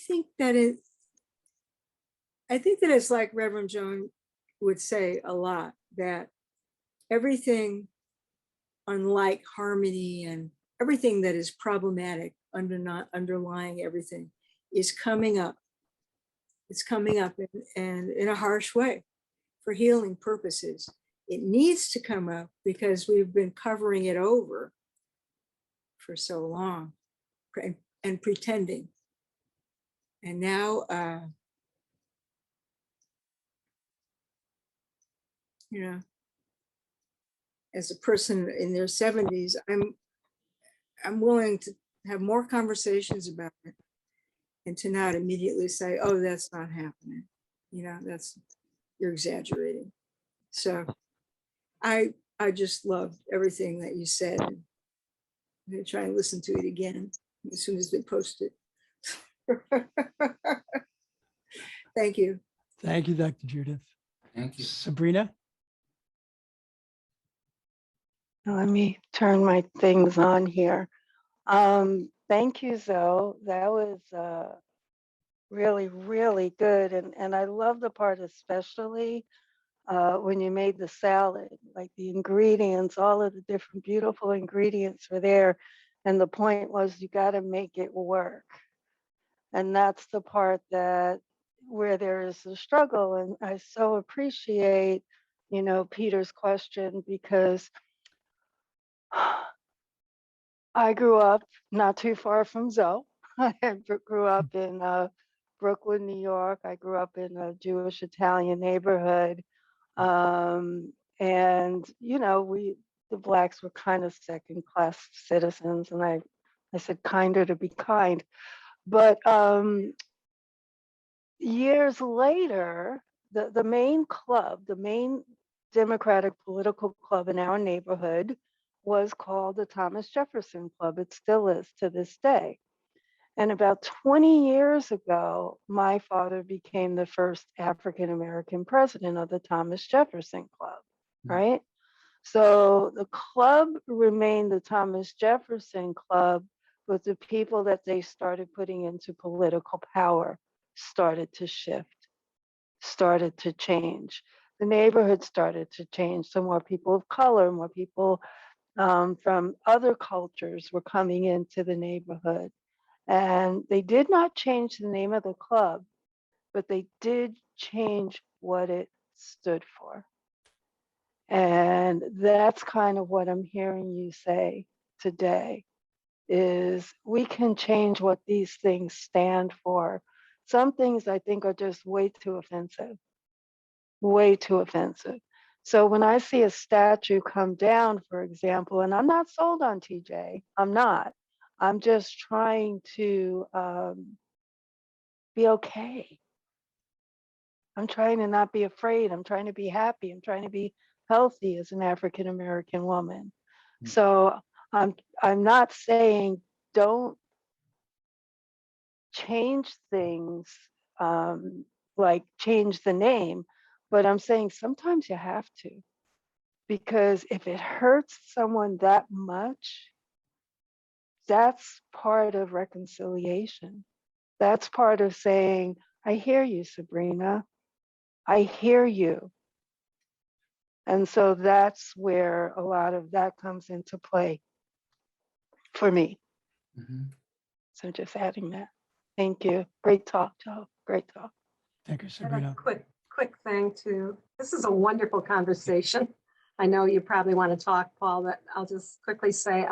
think that it's like Reverend Joan would say a lot, that everything, unlike harmony and everything that is problematic, underlying everything, is coming up. It's coming up and in a harsh way for healing purposes. It needs to come up because we've been covering it over for so long and pretending. And now, as a person in their 70s, I'm willing to have more conversations about it and to not immediately say, oh, that's not happening. You're exaggerating. So I just loved everything that you said. I'm going to try and listen to it again as soon as they post it. Thank you. Thank you, Dr. Judith. Thank you. Sabrina? Let me turn my things on here. Thank you, Zoe. That was really, really good. And I love the part especially when you made the salad, like the ingredients, all of the different beautiful ingredients were there. And the point was you got to make it work. And that's the part where there is a struggle. And I so appreciate, Peter's question, because I grew up not too far from Zoe. I grew up in Brooklyn, New York. I grew up in a Jewish Italian neighborhood. And, the Blacks were kind of second class citizens. And I said kinder to be kind. But years later, the main club, the main Democratic political club in our neighborhood was called the Thomas Jefferson Club. It still is to this day. And about 20 years ago, my father became the first African-American president of the Thomas Jefferson Club, right? So the club remained the Thomas Jefferson Club, but the people that they started putting into political power started to shift, started to change. The neighborhood started to change. So more people of color, more people from other cultures were coming into the neighborhood. And they did not change the name of the club, but they did change what it stood for. And that's kind of what I'm hearing you say today, is we can change what these things stand for. Some things I think are just way too offensive, way too offensive. So when I see a statue come down, for example, and I'm not sold on TJ, I'm not. I'm just trying to be okay. I'm trying to not be afraid. I'm trying to be happy. I'm trying to be healthy as an African American woman. So I'm not saying don't change things, like change the name, but I'm saying sometimes you have to. Because if it hurts someone that much, that's part of reconciliation. That's part of saying, I hear you, Sabrina. I hear you. And so that's where a lot of that comes into play for me. Mhm. So just adding that. Thank you. Great talk, Joe. Great talk. Thank you, And Sabrina. a quick thing too. This is a wonderful conversation. I know you probably want to talk, Paul, but I'll just quickly say,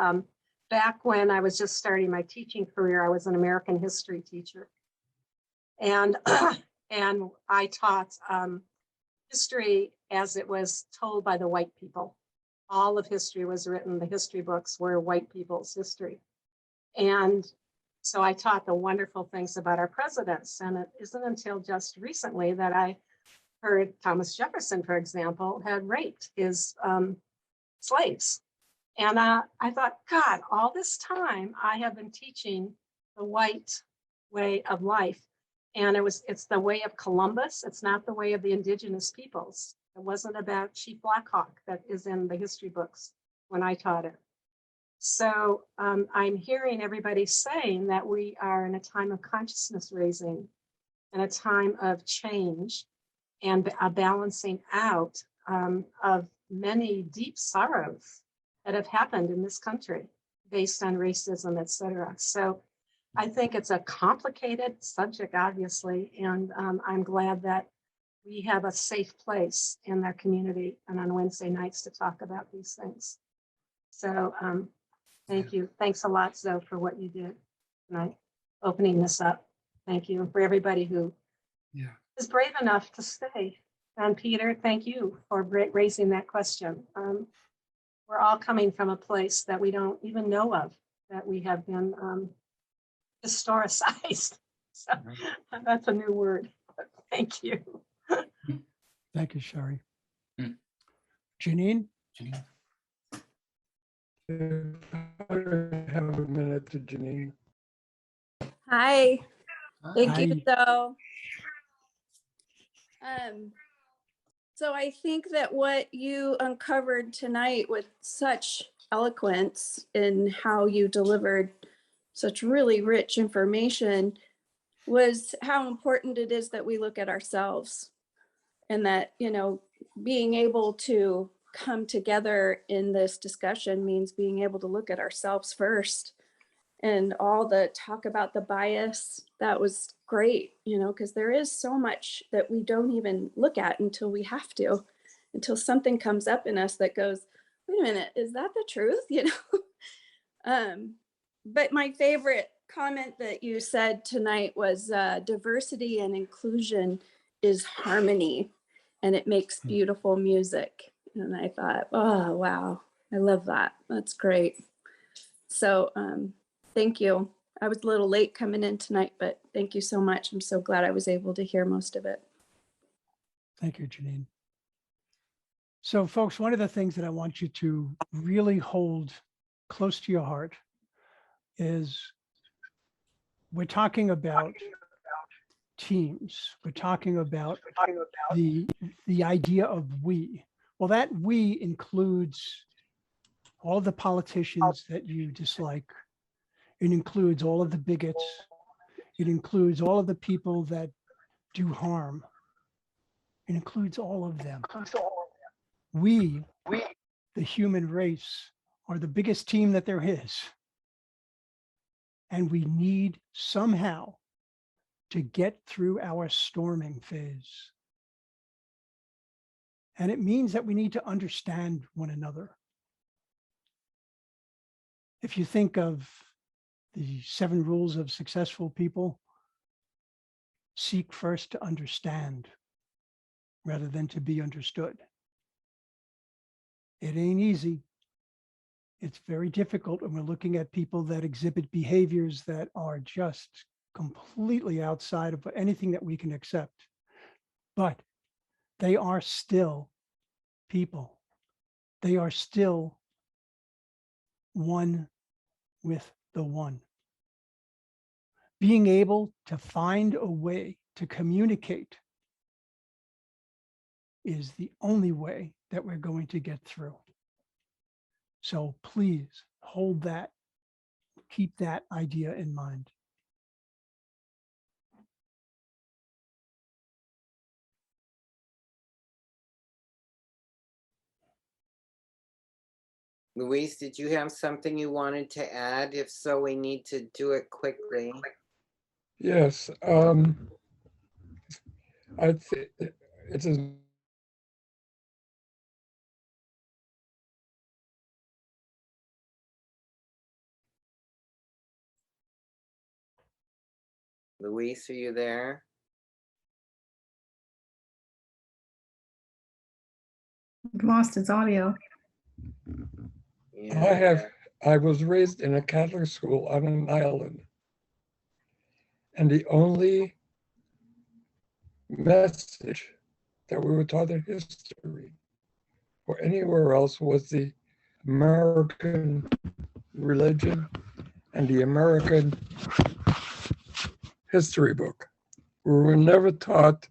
back when I was just starting my teaching career, I was an American history teacher. And, and I taught history as it was told by the white people. All of history was written, the history books were white people's history. And so I taught the wonderful things about our presidents. And it isn't until just recently that I heard Thomas Jefferson, for example, had raped his slaves. And I thought, God, all this time I have been teaching the white way of life. And it's the way of Columbus. It's not the way of the indigenous peoples. It wasn't about Chief Black Hawk that is in the history books when I taught it. So I'm hearing everybody saying that we are in a time of consciousness raising and a time of change and a balancing out of many deep sorrows that have happened in this country based on racism, et cetera. So I think it's a complicated subject, obviously, and I'm glad that we have a safe place in our community and on Wednesday nights to talk about these things. So thank you. Thanks a lot, Zoe, for what you did tonight, opening this up. Thank you. And for everybody who is brave enough to stay. And Peter, thank you for raising that question. We're all coming from a place that we don't even know of, that we have been historicized. So that's a new word. Thank you. Thank you, Sherry. Mm. Janine? Janine? Have a minute to Janine. Hi, thank Hi. you. So I think that what you uncovered tonight with such eloquence in how you delivered such really rich information was how important it is that we look at ourselves, and that, you know, being able to come together in this discussion means being able to look at ourselves first. And all the talk about the bias, that was great, you know, because there is so much that we don't even look at until we have to, until something comes up in us that goes, wait a minute, is that the truth? You know? But my favorite comment that you said tonight was diversity and inclusion is harmony, and it makes beautiful music. And I thought, oh, wow, I love that. That's great. So thank you. I was a little late coming in tonight, but thank you so much. I'm so glad I was able to hear most of it. Thank you, Janine. So folks, one of the things that I want you to really hold close to your heart is we're talking about teams. We're talking about the idea of we. Well, that we includes all the politicians that you dislike. It includes all of the bigots. It includes all of the people that do harm. It includes all of them. We, the human race, are the biggest team that there is. And we need somehow to get through our storming phase. And it means that we need to understand one another. If you think of the 7 rules of successful people, seek first to understand rather than to be understood. It ain't easy. It's very difficult when we're looking at people that exhibit behaviors that are just completely outside of anything that we can accept. But they are still people. They are still one with the one. Being able to find a way to communicate is the only way that we're going to get through. So please hold that, keep that idea in mind. Luis, did you have something you wanted to add? If so, we need to do it quickly. Yes. I think it's a Luis, are you there? We've lost his audio. Yeah. I was raised in a Catholic school on an island. And the only message that we were taught in history or anywhere else was the American religion and the American history book. We were never taught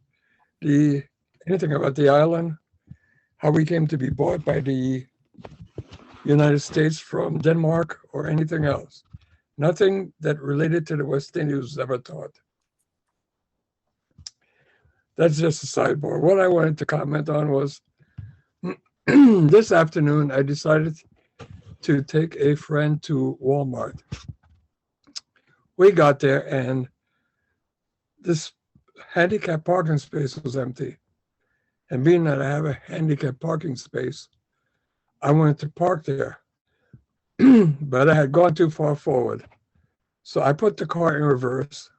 anything about the island, how we came to be bought by the United States from Denmark or anything else. Nothing that related to the West Indies was ever taught. That's just a sidebar. What I wanted to comment on was this afternoon, I decided to take a friend to Walmart. We got there and this handicap parking space was empty. And being that I have a handicap parking space, I wanted to park there. But I had gone too far forward. So I put the car in reverse,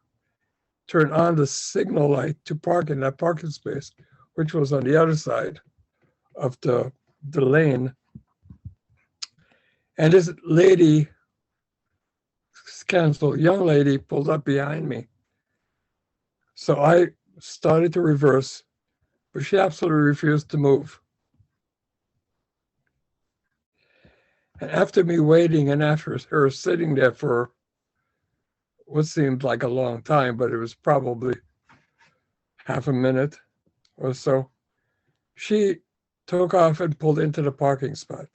turned on the signal light to park in that parking space, which was on the other side of the lane. And this lady, young lady, pulled up behind me. So I started to reverse, but she absolutely refused to move. And after me waiting and after her sitting there for what seemed like a long time, but it was probably half a minute or so, she took off and pulled into the parking spot.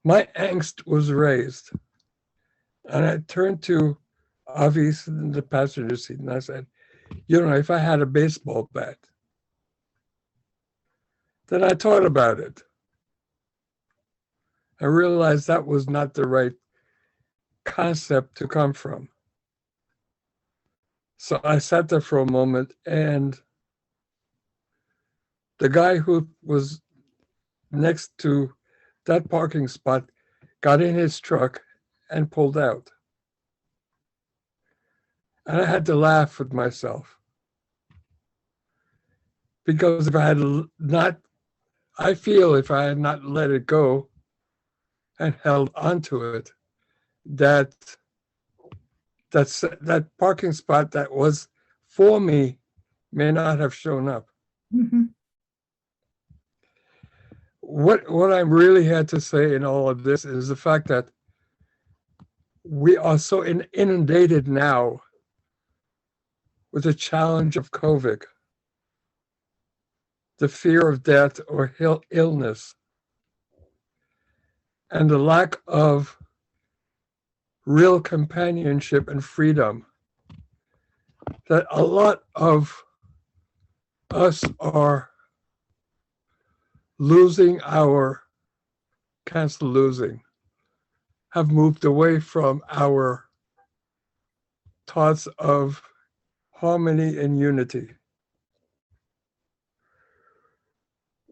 My angst was raised. And I turned to Avi in the passenger seat and I said, you know, if I had a baseball bat, then I thought about it. I realized that was not the right concept to come from. So I sat there for a moment and the guy who was next to that parking spot got in his truck and pulled out. And I had to laugh with myself. Because if I had not, I feel if I had not let it go and held onto it, that parking spot that was for me may not have shown up. Mm-hmm. What I really had to say in all of this is the fact that we are so inundated now with the challenge of COVID, the fear of death or illness, and the lack of real companionship and freedom, that a lot of us are have moved away from our thoughts of harmony and unity.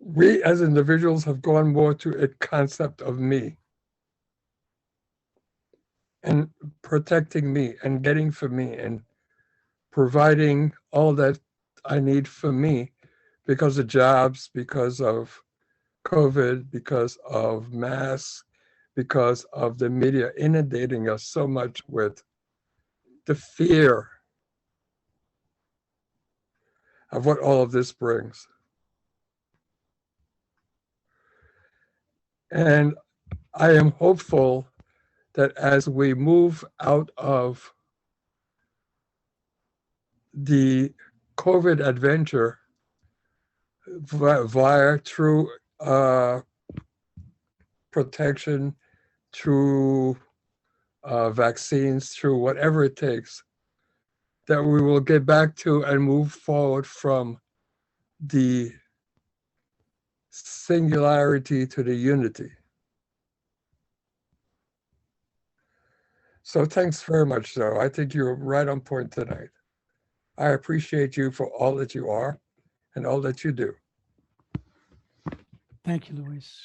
We as individuals have gone more to a concept of me and protecting me and getting for me and providing all that I need for me because of jobs, because of COVID, because of masks, because of the media inundating us so much with the fear of what all of this brings. And I am hopeful that as we move out of the COVID adventure through protection, through vaccines, through whatever it takes, that we will get back to and move forward from the singularity to the unity. So thanks very much, Zoe. I think you're right on point tonight. I appreciate you for all that you are and all that you do. Thank you, Luis.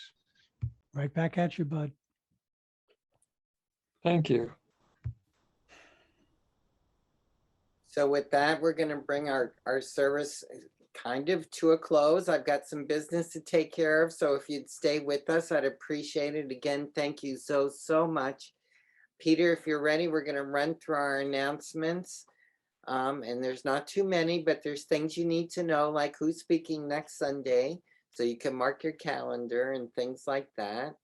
Right back at you, bud. Thank you. So with that, we're going to bring our service kind of to a close. I've got some business to take care of. So if you'd stay with us, I'd appreciate it. Again, thank you so much. Peter, if you're ready, we're going to run through our announcements. And there's not too many, but there's things you need to know, like who's speaking next Sunday. So you can mark your calendar and things like that.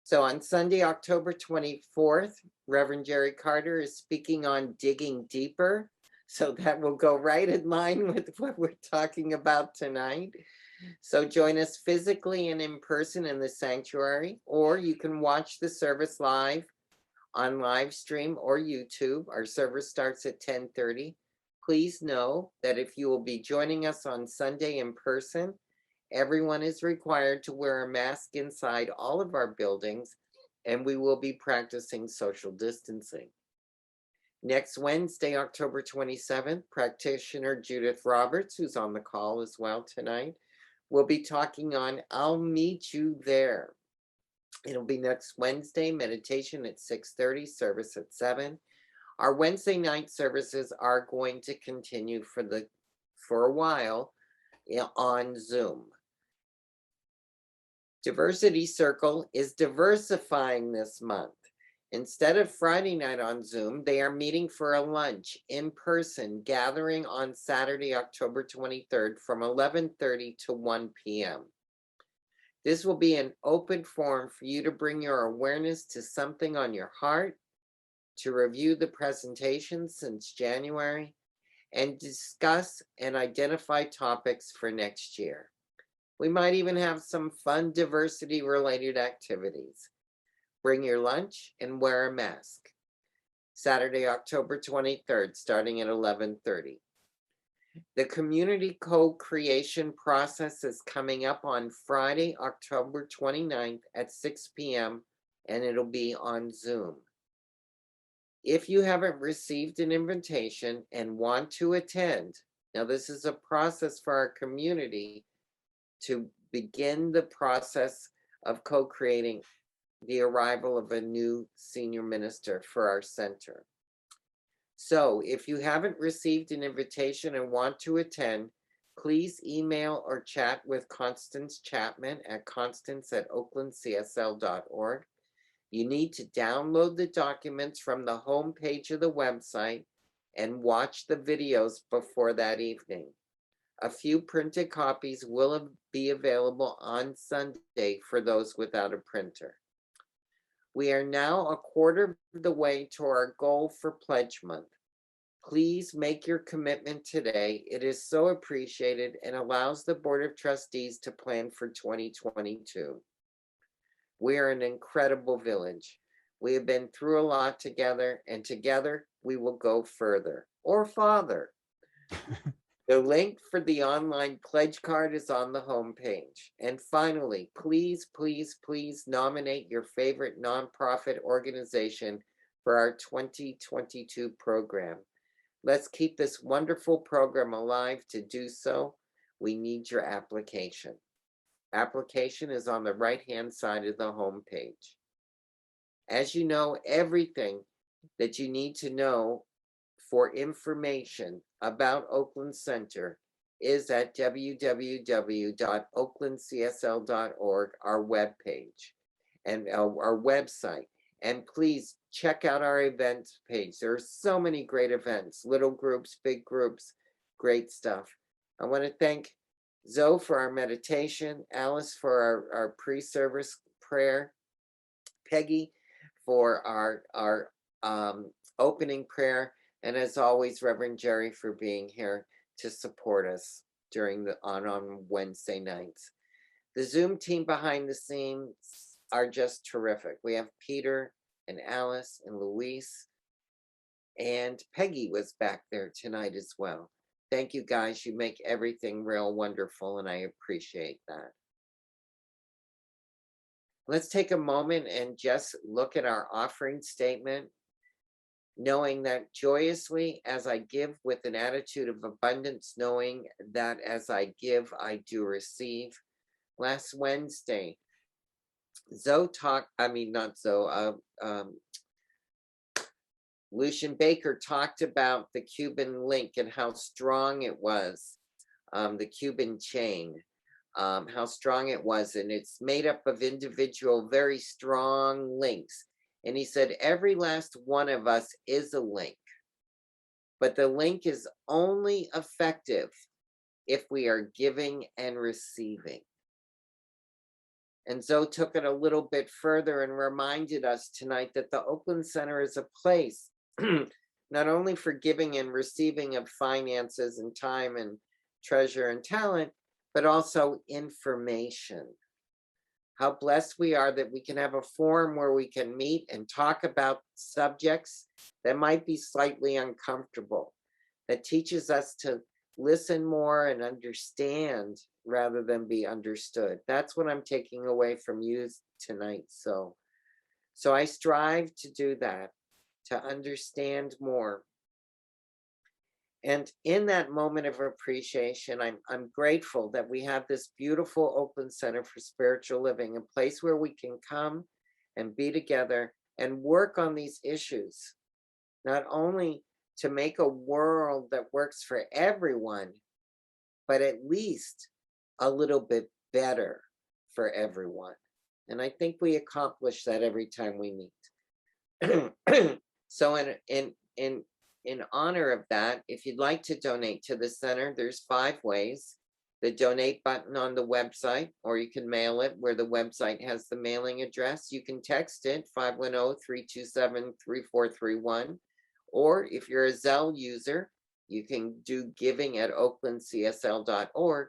So on Sunday, October 24th, Reverend Jerry Carter is speaking on digging deeper. So that will go right in line with what we're talking about tonight. So join us physically and in person in the sanctuary, or you can watch the service live on live stream or YouTube. Our service starts at 10:30. Please know that if you will be joining us on Sunday in person, everyone is required to wear a mask inside all of our buildings, and we will be practicing social distancing. Next Wednesday, October 27th, practitioner Judith Roberts, who's on the call as well tonight, will be talking on I'll Meet You There. It'll be next Wednesday, meditation at 6:30, service at 7. Our Wednesday night services are going to continue for a while on Zoom. Diversity Circle is diversifying this month. Instead of Friday night on Zoom, they are meeting for a lunch in person, gathering on Saturday, October 23rd from 11:30 to 1 p.m. This will be an open forum for you to bring your awareness to something on your heart, to review the presentations since January, and discuss and identify topics for next year. We might even have some fun diversity-related activities. Bring your lunch and wear a mask. Saturday, October 23rd, starting at 11:30. The community co-creation process is coming up on Friday, October 29th at 6 p.m. and it'll be on Zoom. If you haven't received an invitation and want to attend, now this is a process for our community to begin the process of co-creating the arrival of a new senior minister for our center. So if you haven't received an invitation and want to attend, please email or chat with Constance Chapman at constance@oaklandcsl.org. You need to download the documents from the home page of the website and watch the videos before that evening. A few printed copies will be available on Sunday for those without a printer. We are now a quarter of the way to our goal for Pledge Month. Please make your commitment today. It is so appreciated and allows the Board of Trustees to plan for 2022. We are an incredible village. We have been through a lot together, and together we will go further or farther. The link for the online pledge card is on the homepage. And finally, please, please, please nominate your favorite nonprofit organization for our 2022 program. Let's keep this wonderful program alive. To do so, we need your application. Application is on the right-hand side of the homepage. As you know, everything that you need to know for information about Oakland Center is at www.oaklandcsl.org, our webpage and our website. And please check out our events page. There are so many great events, little groups, big groups, great stuff. I want to thank Zoe for our meditation, Alice for our pre-service prayer, Peggy for our opening prayer, and as always, Reverend Jerry for being here to support us. during on Wednesday nights. The Zoom team behind the scenes are just terrific. We have Peter and Alice and Luis, and Peggy was back there tonight as well. Thank you guys. You make everything real wonderful, and I appreciate that. Let's take a moment and just look at our offering statement, knowing that joyously as I give with an attitude of abundance, knowing that as I give, I do receive. Last Wednesday, Lucian Baker talked about the Cuban link and how strong it was, the Cuban chain, how strong it was, and it's made up of individual, very strong links. And he said, every last one of us is a link, but the link is only effective if we are giving and receiving. And Zoe took it a little bit further and reminded us tonight that the Oakland Center is a place not only for giving and receiving of finances and time and treasure and talent, but also information. How blessed we are that we can have a forum where we can meet and talk about subjects that might be slightly uncomfortable, that teaches us to listen more and understand rather than be understood. That's what I'm taking away from you tonight. So I strive to do that, to understand more. And in that moment of appreciation, I'm grateful that we have this beautiful Oakland Center for Spiritual Living, a place where we can come and be together and work on these issues, not only to make a world that works for everyone, but at least a little bit better for everyone. And I think we accomplish that every time we meet. So in honor of that, if you'd like to donate to the center, there's 5 ways. The donate button on the website, or you can mail it where the website has the mailing address. You can text it 510-327-3431. Or if you're a Zelle user, you can do giving@oaklandcsl.org,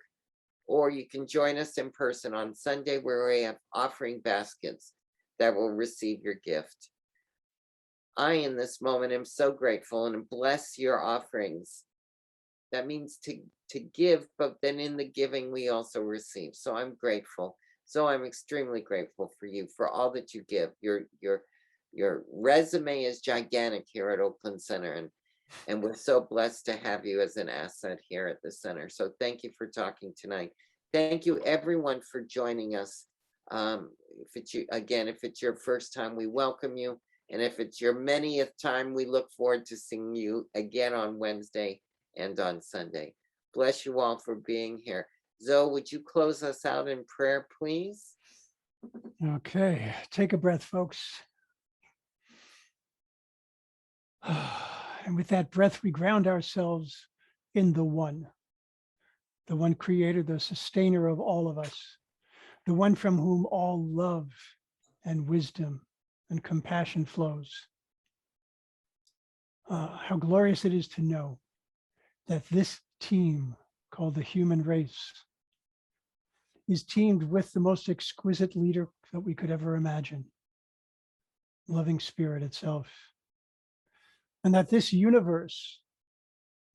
or you can join us in person on Sunday where we have offering baskets that will receive your gift. I, in this moment, am so grateful and bless your offerings. That means to give, but then in the giving, we also receive. So I'm grateful. So I'm extremely grateful for you, for all that you give. Your resume is gigantic here at Oakland Center, and we're so blessed to have you as an asset here at the center. So thank you for talking tonight. Thank you, everyone, for joining us. If it's your first time, we welcome you. And if it's your manyth time, we look forward to seeing you again on Wednesday and on Sunday. Bless you all for being here. Zoe, would you close us out in prayer, please? Okay, take a breath, folks. And with that breath, we ground ourselves in the one creator, the sustainer of all of us, the one from whom all love and wisdom and compassion flows. How glorious it is to know that this team called the human race is teamed with the most exquisite leader that we could ever imagine, loving spirit itself. And that this universe,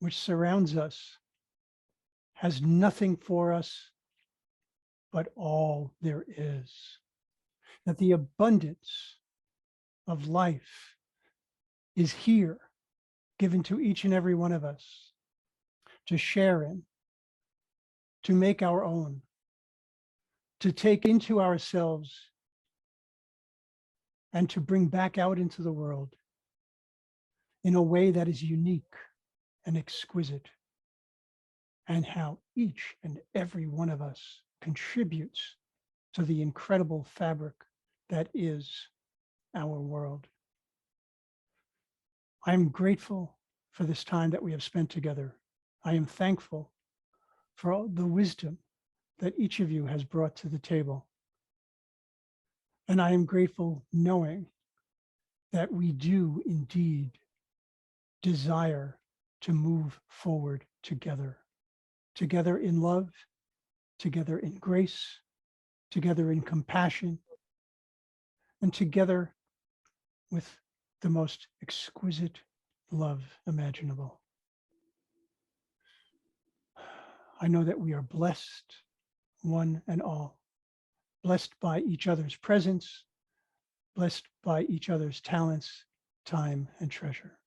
which surrounds us, has nothing for us but all there is. That the abundance of life is here, given to each and every one of us to share in, to make our own, to take into ourselves, and to bring back out into the world in a way that is unique and exquisite, and how each and every one of us contributes to the incredible fabric that is our world. I am grateful for this time that we have spent together. I am thankful for all the wisdom that each of you has brought to the table. And I am grateful knowing that we do indeed desire to move forward together, together in love, together in grace, together in compassion, and together with the most exquisite love imaginable. I know that we are blessed, one and all, blessed by each other's presence, blessed by each other's talents, time, and treasure.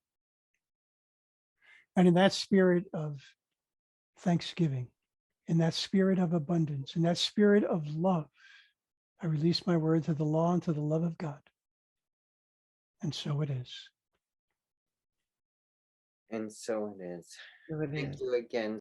And in that spirit of thanksgiving, in that spirit of abundance, in that spirit of love, I release my word to the law and to the love of God. And so it is. And so it is. So it Thank is. you again